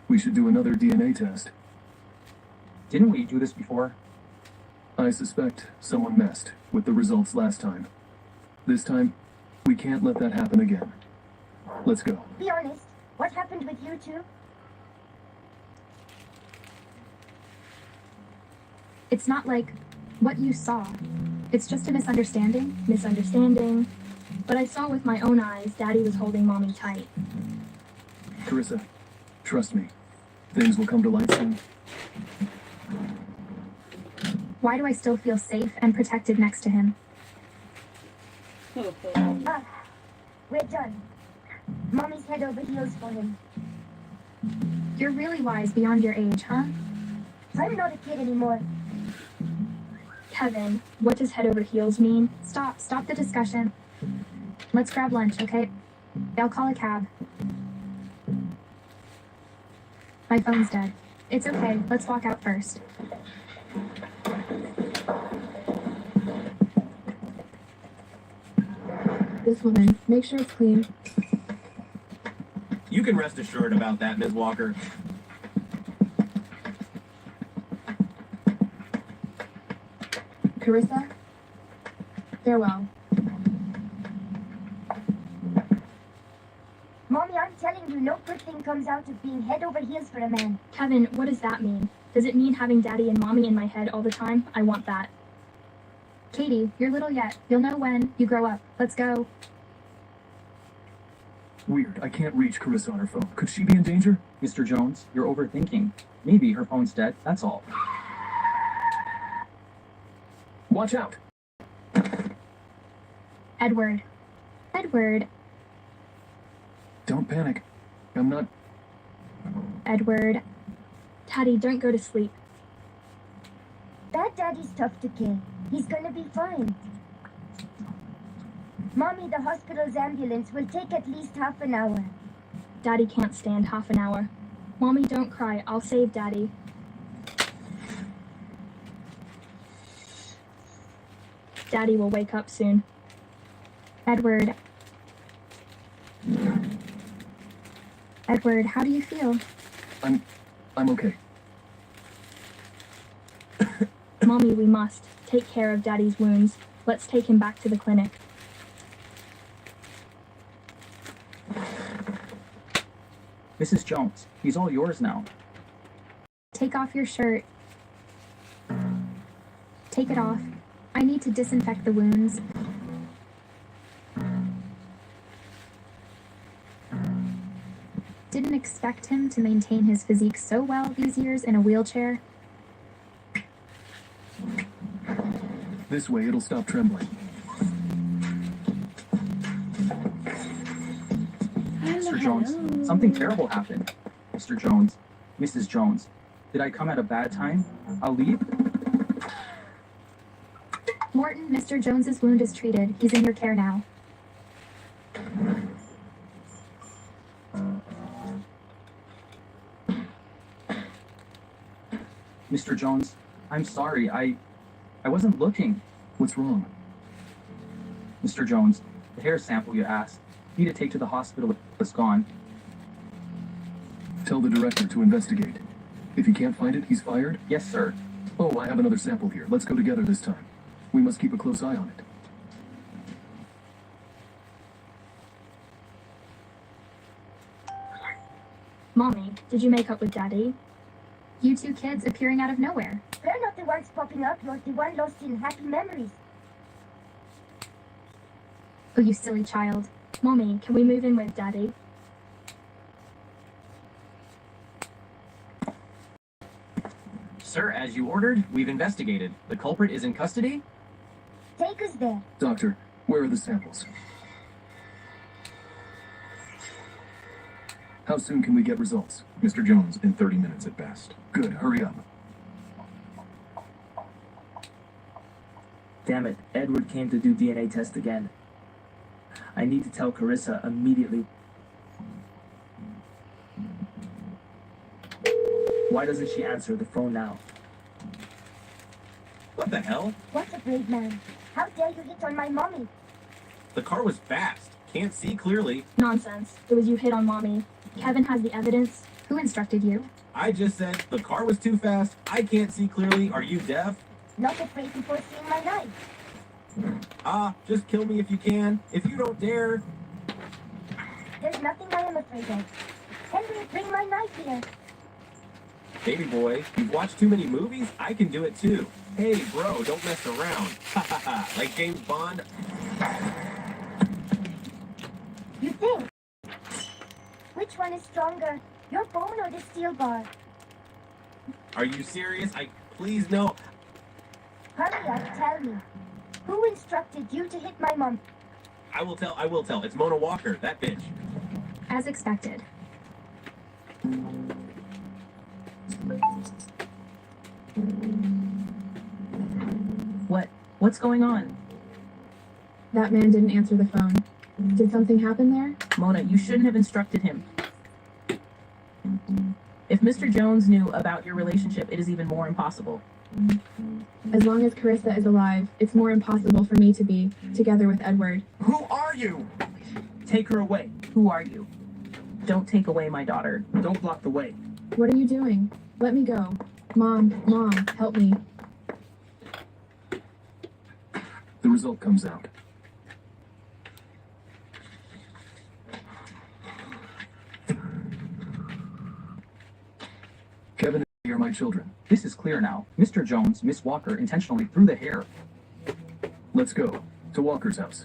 we should do another DNA test. Didn't we do this before? I suspect someone messed with the results last time. This time, we can't let that happen again. Let's go. Be honest, what happened with you two? It's not like what you saw. It's just a misunderstanding. Misunderstanding. But I saw with my own eyes Daddy was holding Mommy tight. Carissa, trust me. Things will come to light soon. Why do I still feel safe and protected next to him? We're done. Mommy's head over heels for him. You're really wise beyond your age, huh? I'm not a kid anymore. Kevin, what does head over heels mean? Stop the discussion. Let's grab lunch, okay? I'll call a cab. My phone's dead. It's okay, let's walk out first. This woman, make sure it's clean. You can rest assured about that, Ms. Walker. Carissa, farewell. Mommy, I'm telling you, no good thing comes out of being head over heels for a man. Kevin, what does that mean? Does it mean having Daddy and Mommy in my head all the time? I want that. Katie, you're little yet. You'll know when you grow up. Let's go. Weird, I can't reach Carissa on her phone. Could she be in danger? Mr. Jones, you're overthinking. Maybe her phone's dead, that's all. Watch out! Edward. Edward. Don't panic. I'm not... Edward. Daddy, don't go to sleep. That Daddy's tough to kill. He's gonna be fine. Mommy, the hospital's ambulance will take at least half an hour. Daddy can't stand half an hour. Mommy, don't cry. I'll save Daddy. Daddy will wake up soon. Edward. Edward, how do you feel? I'm okay. Mommy, we must take care of Daddy's wounds. Let's take him back to the clinic. Mrs. Jones, he's all yours now. Take off your shirt. Take it off. I need to disinfect the wounds. Didn't expect him to maintain his physique so well these years in a wheelchair. This way, it'll stop trembling. Mr. Jones, something terrible happened. Mr. Jones, Mrs. Jones, did I come at a bad time? I'll leave. Morton, Mr. Jones's wound is treated. He's in your care now. Mr. Jones, I'm sorry. I wasn't looking. What's wrong? Mr. Jones, the hair sample you asked, need to take to the hospital. It's gone. Tell the director to investigate. If he can't find it, he's fired? Yes, sir. Oh, I have another sample here. Let's go together this time. We must keep a close eye on it. Mommy, did you make up with Daddy? You two kids appearing out of nowhere. We're not the ones popping up, you're the one lost in happy memories. Oh, you silly child. Mommy, can we move in with Daddy? Sir, as you ordered, we've investigated. The culprit is in custody? Take us there. Doctor, where are the samples? How soon can we get results? Mr. Jones, in 30 minutes at best. Good, hurry up. Damn it, Edward came to do DNA test again. I need to tell Carissa immediately. Why doesn't she answer the phone now? What the hell? What a brave man. How dare you hit on my mommy? The car was fast. Can't see clearly. Nonsense. It was you hit on Mommy. Kevin has the evidence. Who instructed you? I just said the car was too fast. I can't see clearly. Are you deaf? Not afraid before seeing my knife. Just kill me if you can. If you don't dare. There's nothing I am afraid of. Henry, bring my knife here. Baby boy, you've watched too many movies? I can do it too. Hey, bro, don't mess around. Ha ha ha. Like James Bond. You think? Which one is stronger, your bone or the steel bar? Are you serious? Please no. Hurry up, tell me. Who instructed you to hit my mom? I will tell. It's Mona Walker, that bitch. As expected. What's going on? That man didn't answer the phone. Did something happen there? Mona, you shouldn't have instructed him. If Mr. Jones knew about your relationship, it is even more impossible. As long as Carissa is alive, it's more impossible for me to be together with Edward. Who are you? Take her away. Who are you? Don't take away my daughter. Don't block the way. What are you doing? Let me go. Mom, help me. The result comes out. Kevin and Indhay are my children. This is clear now. Mr. Jones, Miss Walker intentionally threw the hair. Let's go to Walker's house.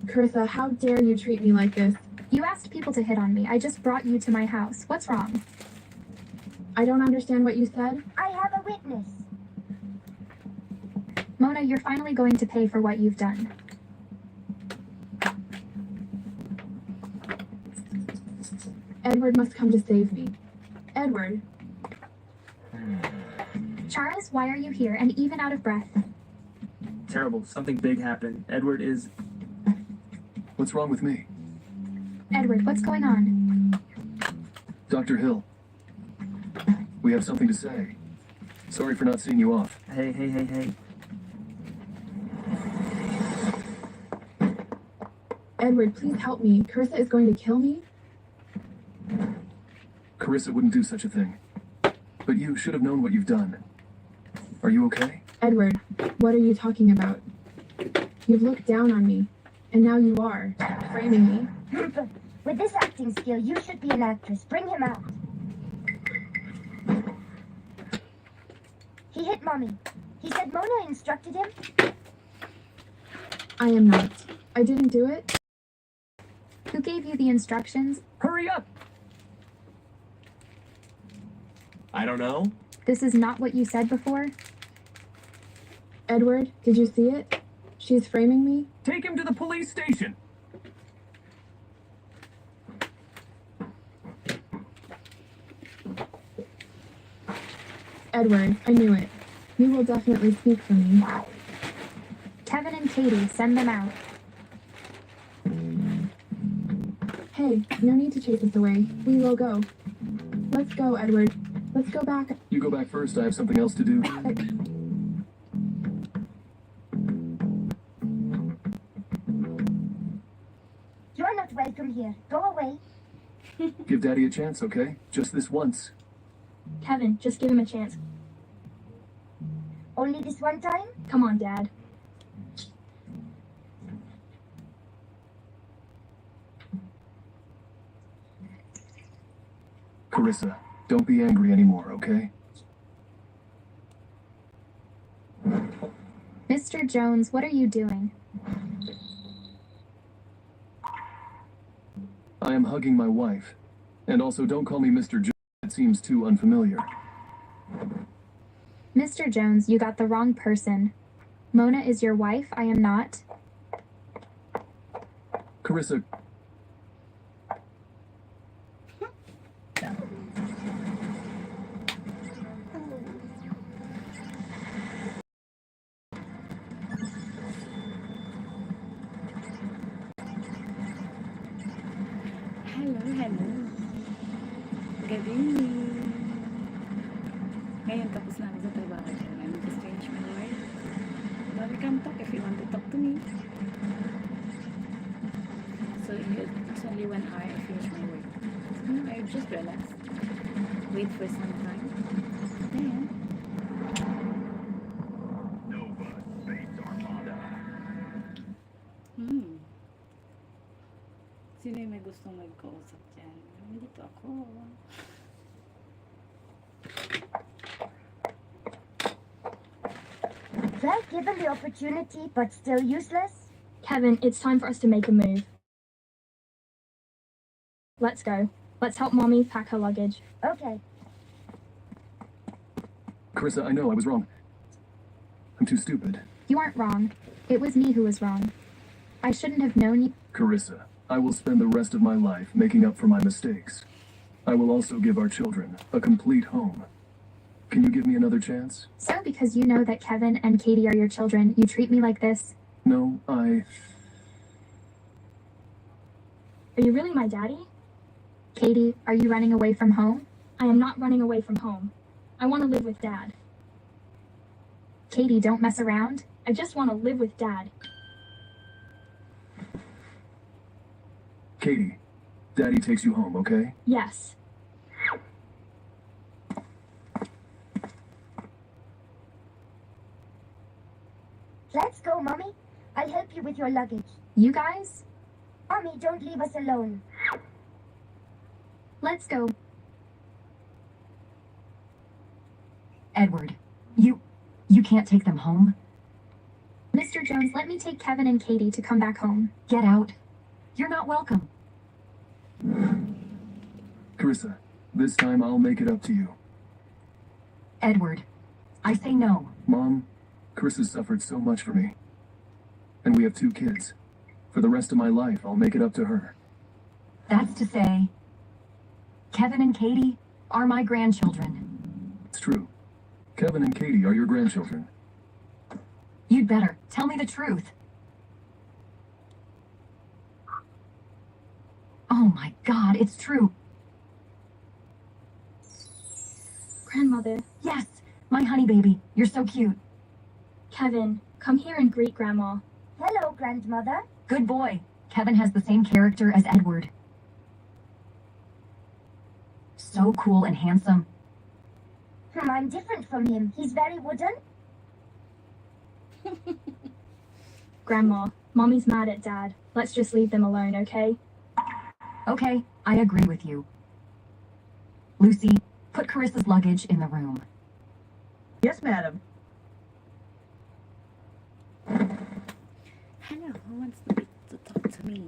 Carissa, how dare you treat me like this? You asked people to hit on me. I just brought you to my house. What's wrong? I don't understand what you said. I have a witness. Mona, you're finally going to pay for what you've done. Edward must come to save me. Edward. Charles, why are you here and even out of breath? Terrible. Something big happened. Edward is... What's wrong with me? Edward, what's going on? Dr. Hill. We have something to say. Sorry for not seeing you off. Hey. Edward, please help me. Carissa is going to kill me? Carissa wouldn't do such a thing. But you should have known what you've done. Are you okay? Edward, what are you talking about? You've looked down on me, and now you are, framing me. With this acting skill, you should be an actress. Bring him out. He hit Mommy. He said Mona instructed him. I am not. I didn't do it. Who gave you the instructions? Hurry up! I don't know. This is not what you said before? Edward, did you see it? She's framing me. Take him to the police station. Edward, I knew it. You will definitely speak for me. Kevin and Katie, send them out. Hey, no need to chase us away. We will go. Let's go, Edward. Let's go back. You go back first. I have something else to do. from here. Go away. Give Daddy a chance, okay? Just this once. Kevin, just give him a chance. Only this one time? Come on, Dad. Carissa, don't be angry anymore, okay? Mr. Jones, what are you doing? I am hugging my wife. And also, don't call me Mr. Jones. It seems too unfamiliar. Mr. Jones, you got the wrong person. Mona is your wife, I am not. Carissa, Hello. Good evening. Ngayon, tapos na ako sa trabaho. I need to change my life. But we can talk if you want to talk to me. So it's only 1 hour I finish my work. So I just relax. Wait for some time. Then, sino yung may gustong magkausap dyan? Nandito ako. Well, given the opportunity, but still useless? Kevin, it's time for us to make a move. Let's go. Let's help Mommy pack her luggage. Okay. Carissa, I know I was wrong. I'm too stupid. You aren't wrong. It was me who was wrong. I shouldn't have known you. Carissa, I will spend the rest of my life making up for my mistakes. I will also give our children a complete home. Can you give me another chance? So because you know that Kevin and Katie are your children, you treat me like this? No, Are you really my daddy? Katie, are you running away from home? I am not running away from home. I want to live with Dad. Katie, don't mess around. I just want to live with Dad. Katie, Daddy takes you home, okay? Yes. Let's go, Mommy. I'll help you with your luggage. You guys? Mommy, don't leave us alone. Let's go. Edward, you can't take them home? Mr. Jones, let me take Kevin and Katie to come back home. Get out. You're not welcome. Carissa, this time I'll make it up to you. Edward, I say no. Mom, Carissa's suffered so much for me. And we have 2 kids. For the rest of my life, I'll make it up to her. That's to say, Kevin and Katie are my grandchildren. It's true. Kevin and Katie are your grandchildren. You'd better tell me the truth. Oh my God, it's true. Grandmother. Yes, my honey baby. You're so cute. Kevin, come here and greet Grandma. Hello, Grandmother. Good boy. Kevin has the same character as Edward. So cool and handsome. I'm different from him. He's very wooden. Grandma, Mommy's mad at Dad. Let's just leave them alone, okay? Okay, I agree with you. Lucy, put Carissa's luggage in the room. Yes, madam. hello, who wants to talk to me?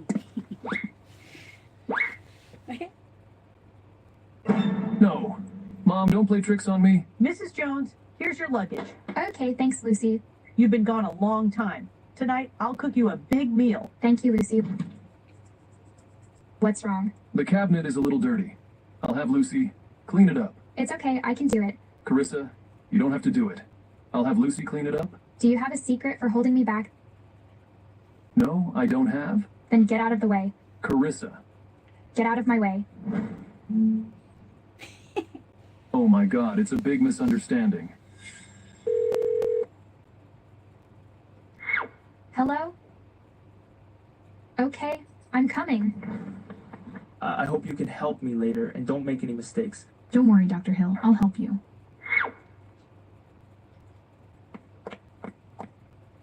No. Mom, don't play tricks on me. Mrs. Jones, here's your luggage. Okay, thanks, Lucy. You've been gone a long time. Tonight, I'll cook you a big meal. Thank you, Lucy. What's wrong? The cabinet is a little dirty. I'll have Lucy clean it up. It's okay, I can do it. Carissa, you don't have to do it. I'll have Lucy clean it up. Do you have a secret for holding me back? No, I don't have. Then get out of the way. Carissa. Get out of my way. Oh my God, it's a big misunderstanding. Hello? Okay, I'm coming. I hope you can help me later and don't make any mistakes. Don't worry, Dr. Hill. I'll help you.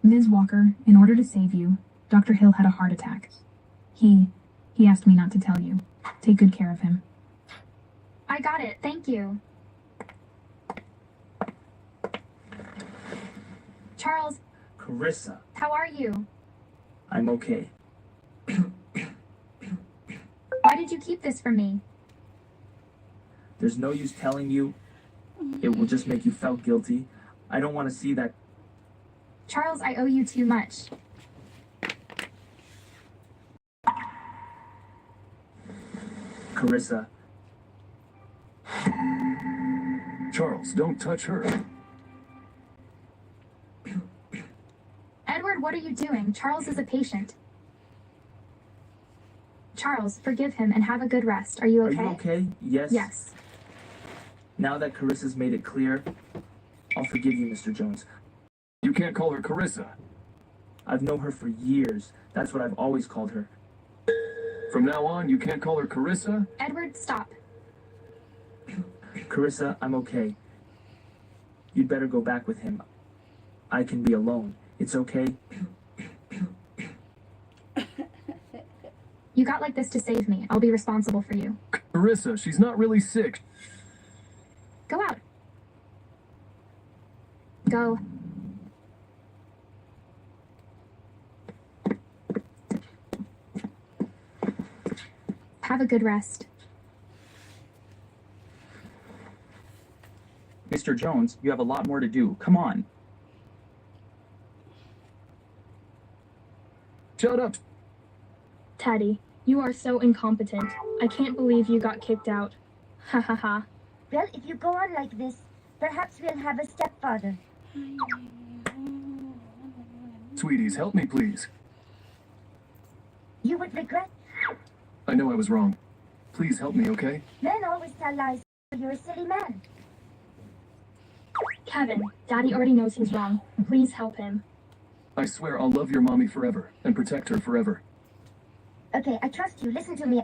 Ms. Walker, in order to save you, Dr. Hill had a heart attack. He asked me not to tell you. Take good care of him. I got it. Thank you. Charles, Carissa, how are you? I'm okay. Why did you keep this from me? There's no use telling you. It will just make you feel guilty. I don't want to see that. Charles, I owe you too much. Carissa. Charles, don't touch her. Edward, what are you doing? Charles is a patient. Charles, forgive him and have a good rest. Are you okay? Are you okay? Yes. Yes. Now that Carissa's made it clear, I'll forgive you, Mr. Jones. You can't call her Carissa. I've known her for years. That's what I've always called her. From now on, you can't call her Carissa? Edward, stop. Carissa, I'm okay. You'd better go back with him. I can be alone. It's okay. You got like this to save me. I'll be responsible for you. Carissa, she's not really sick. Go out. Go. Have a good rest. Mr. Jones, you have a lot more to do. Come on. Shut up. Teddy, you are so incompetent. I can't believe you got kicked out. Ha ha ha. Well, if you go on like this, perhaps we'll have a stepfather. Sweeties, help me, please. You would regret. I know I was wrong. Please help me, okay? Men always tell lies. You're a silly man. Kevin, Daddy already knows he's wrong. Please help him. I swear I'll love your mommy forever and protect her forever. Okay, I trust you. Listen to me.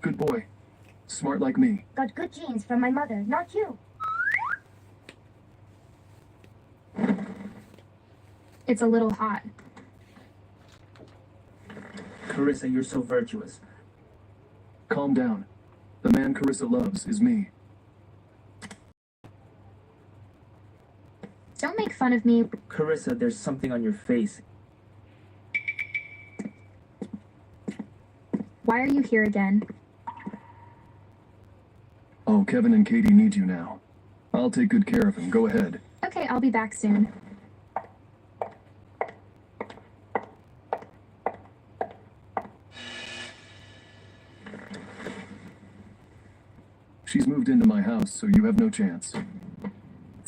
Good boy. Smart like me. Got good genes from my mother, not you. It's a little hot. Carissa, you're so virtuous. Calm down. The man Carissa loves is me. Don't make fun of me. Carissa, there's something on your face. Why are you here again? Oh, Kevin and Katie need you now. I'll take good care of him. Go ahead. Okay, I'll be back soon. She's moved into my house, so you have no chance.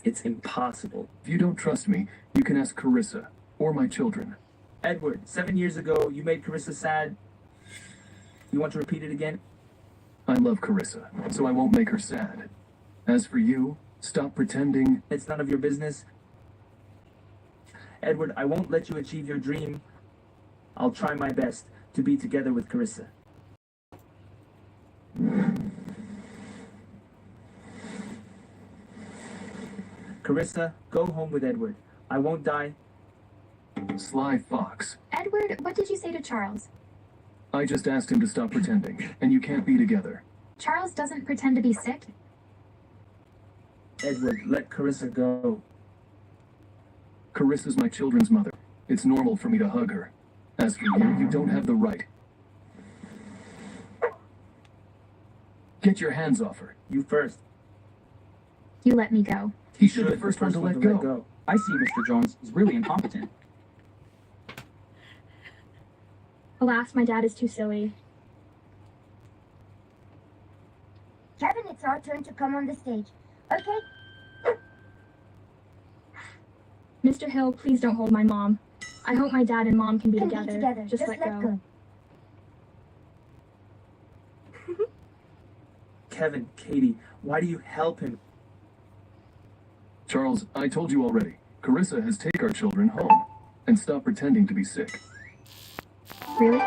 It's impossible. If you don't trust me, you can ask Carissa or my children. Edward, 7 years ago, you made Carissa sad. You want to repeat it again? I love Carissa, so I won't make her sad. As for you, stop pretending. It's none of your business. Edward, I won't let you achieve your dream. I'll try my best to be together with Carissa. Carissa, go home with Edward. I won't die. Sly fox. Edward, what did you say to Charles? I just asked him to stop pretending, and you can't be together. Charles doesn't pretend to be sick. Edward, let Carissa go. Carissa's my children's mother. It's normal for me to hug her. As for you, you don't have the right. Get your hands off her. You first. You let me go. He should be the first one to let go. I see Mr. Jones is really incompetent. Alas, my dad is too silly. Kevin, it's our turn to come on the stage. Okay? Mr. Hill, please don't hold my mom. I hope my dad and mom can be Can together. be together. Just let go. Kevin, Katie, why do you help him? Charles, I told you already. Carissa has taken our children home. And stop pretending to be sick. Really?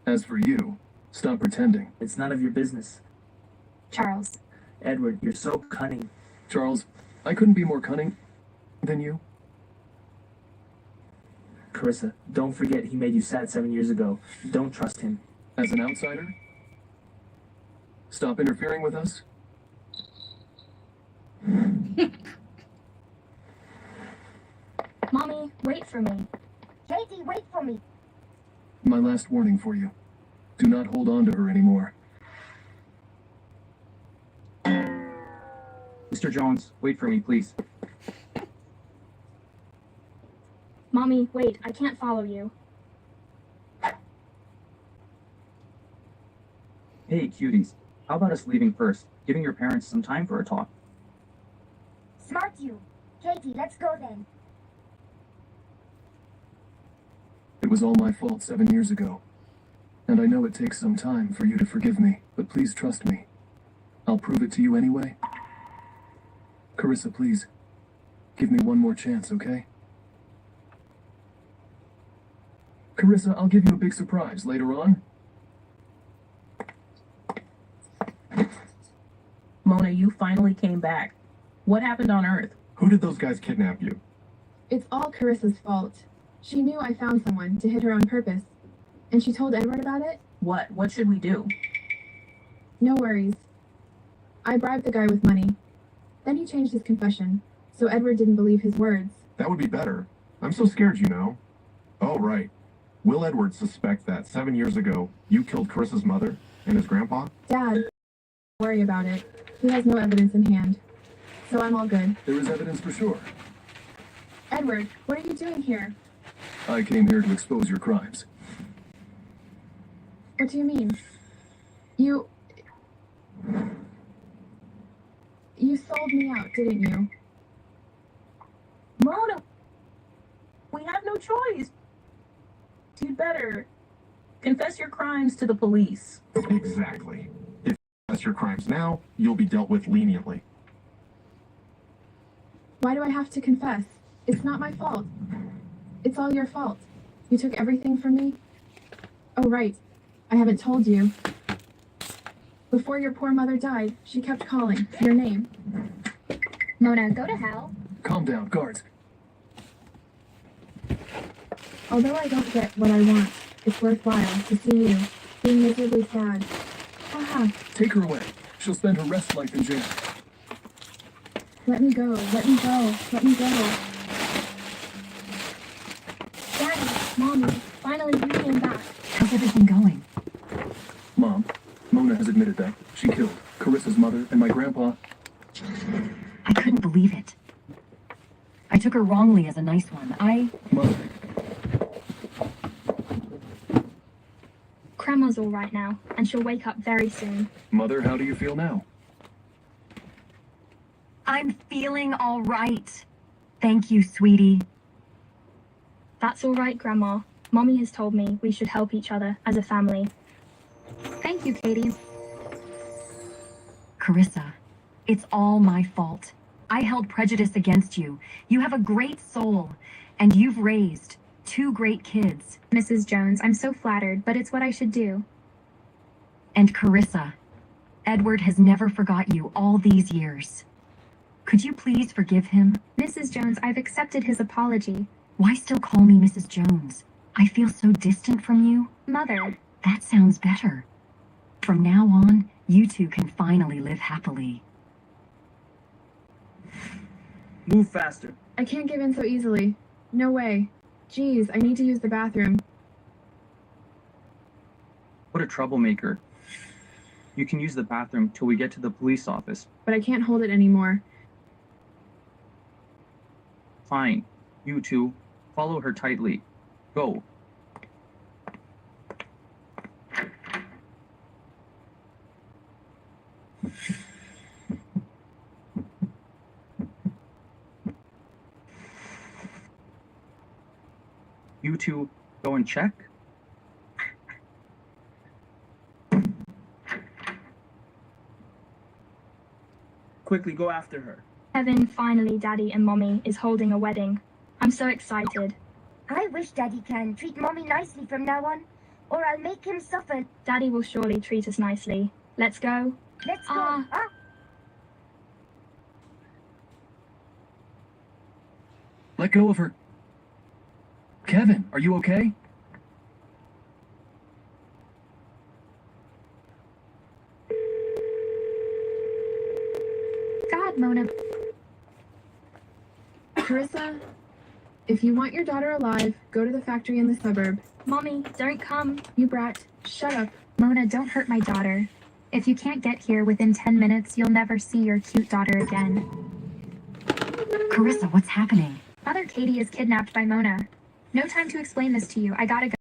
As for you, stop pretending. It's none of your business. Charles. Edward, you're so cunning. Charles, I couldn't be more cunning than you. Carissa, don't forget he made you sad 7 years ago. Don't trust him. As an outsider? Stop interfering with us? Mommy, wait for me. Katie, wait for me. My last warning for you. Do not hold on to her anymore. Mr. Jones, wait for me, please. Mommy, wait, I can't follow you. Hey, cuties. How about us leaving first, giving your parents some time for a talk? Smart you. Katie, let's go then. It was all my fault 7 years ago. And I know it takes some time for you to forgive me, but please trust me. I'll prove it to you anyway. Carissa, please. Give me one more chance, okay? Carissa, I'll give you a big surprise later on. Mona, you finally came back. What happened on Earth? Who did those guys kidnap you? It's all Carissa's fault. She knew I found someone to hit her on purpose. And she told Edward about it? What? What should we do? No worries. I bribed the guy with money. Then he changed his confession, so Edward didn't believe his words. That would be better. I'm so scared, you know. Oh, right. Will Edward suspect that 7 years ago you killed Carissa's mother and his grandpa? Dad, don't worry about it. He has no evidence in hand. So I'm all good. There is evidence for sure. Edward, what are you doing here? I came here to expose your crimes. What do you mean? You sold me out, didn't you? Mona! We have no choice. You'd better confess your crimes to the police. Exactly. If you confess your crimes now, you'll be dealt with leniently. Why do I have to confess? It's not my fault. It's all your fault. You took everything from me? Oh, right. I haven't told you. Before your poor mother died, she kept calling your name. Mona, go to hell. Calm down, guards. Although I don't get what I want, it's worthwhile to see you being miserably sad. Haha. Take her away. She'll spend her rest life in jail. Let me go. Let me go. Let me go. Daddy, Mommy, finally you came back. How's everything going? Mom, Mona has admitted that she killed Carissa's mother and my grandpa. I couldn't believe it. I took her wrongly as a nice one. Mother. Grandma's all right now, and she'll wake up very soon. Mother, how do you feel now? I'm feeling all right. Thank you, sweetie. That's all right, Grandma. Mommy has told me we should help each other as a family. Thank you, Katie. Carissa, it's all my fault. I held prejudice against you. You have a great soul, and you've raised 2 great kids. Mrs. Jones, I'm so flattered, but it's what I should do. And Carissa, Edward has never forgot you all these years. Could you please forgive him? Mrs. Jones, I've accepted his apology. Why still call me Mrs. Jones? I feel so distant from you. Mother. That sounds better. From now on, you two can finally live happily. Move faster. I can't give in so easily. No way. Geez, I need to use the bathroom. What a troublemaker. You can use the bathroom till we get to the police office. But I can't hold it anymore. Fine. You two, Follow her tightly. Go. You two go and check? Quickly, go after her. Kevin, finally, Daddy and Mommy is holding a wedding. I'm so excited. I wish Daddy can treat Mommy nicely from now on, or I'll make him suffer. Daddy will surely treat us nicely. Let's go. Let's go. Let go of her. Kevin, are you okay? God, Mona. Carissa, if you want your daughter alive, go to the factory in the suburb. Mommy, don't come. You brat, shut up. Mona, don't hurt my daughter. If you can't get here within 10 minutes, you'll never see your cute daughter again. Carissa, what's happening? Mother Katie is kidnapped by Mona. No time to explain this to you. I gotta go.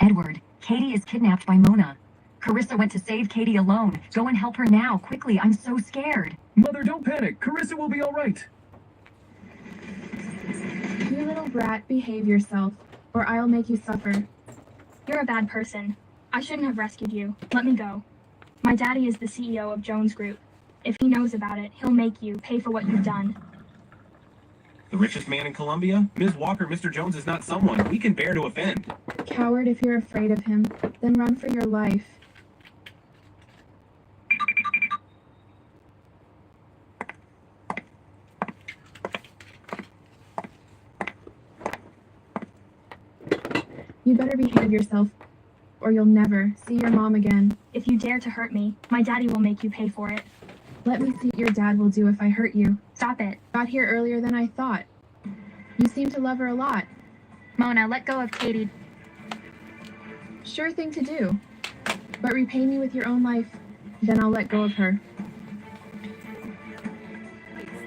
Edward, Katie is kidnapped by Mona. Carissa went to save Katie alone. Go and help her now, quickly. I'm so scared. Mother, don't panic. Carissa will be all right. You little brat, behave yourself, or I'll make you suffer. You're a bad person. I shouldn't have rescued you. Let me go. My daddy is the CEO of Jones Group. If he knows about it, he'll make you pay for what you've done. The richest man in Colombia? Ms. Walker, Mr. Jones is not someone we can bear to offend. Coward, if you're afraid of him, then run for your life. You better behave yourself, or you'll never see your mom again. If you dare to hurt me, my daddy will make you pay for it. Let me see what your dad will do if I hurt you. Stop it. Got here earlier than I thought. You seem to love her a lot. Mona, let go of Katie. Sure thing to do. But repay me with your own life, then I'll let go of her.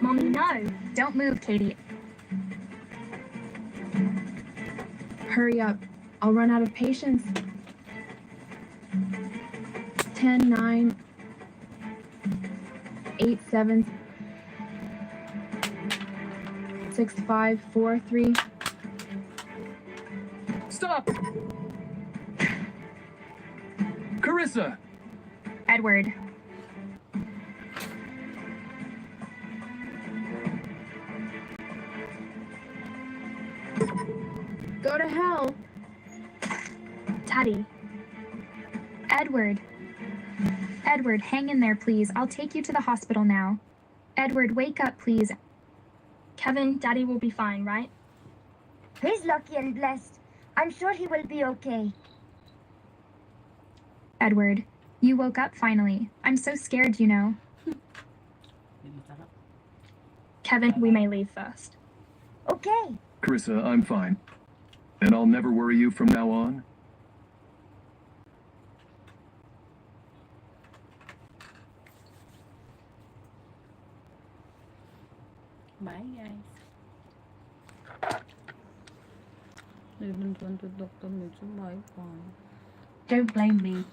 Mommy, no. Don't move, Katie. Hurry up. I'll run out of patience. 10, 9, 8, 7, 6, 5, 4, 3. Stop! Carissa! Edward. Go to hell! Daddy. Edward. Edward, hang in there, please. I'll take you to the hospital now. Edward, wake up, please. Kevin, Daddy will be fine, right? He's lucky and blessed. I'm sure he will be okay. Edward, you woke up finally. I'm so scared, you know. Kevin, we may leave first. Okay. Carissa, I'm fine. And I'll never worry you from now on? Bye guys. They didn't want to talk to me, so bye. Don't blame me.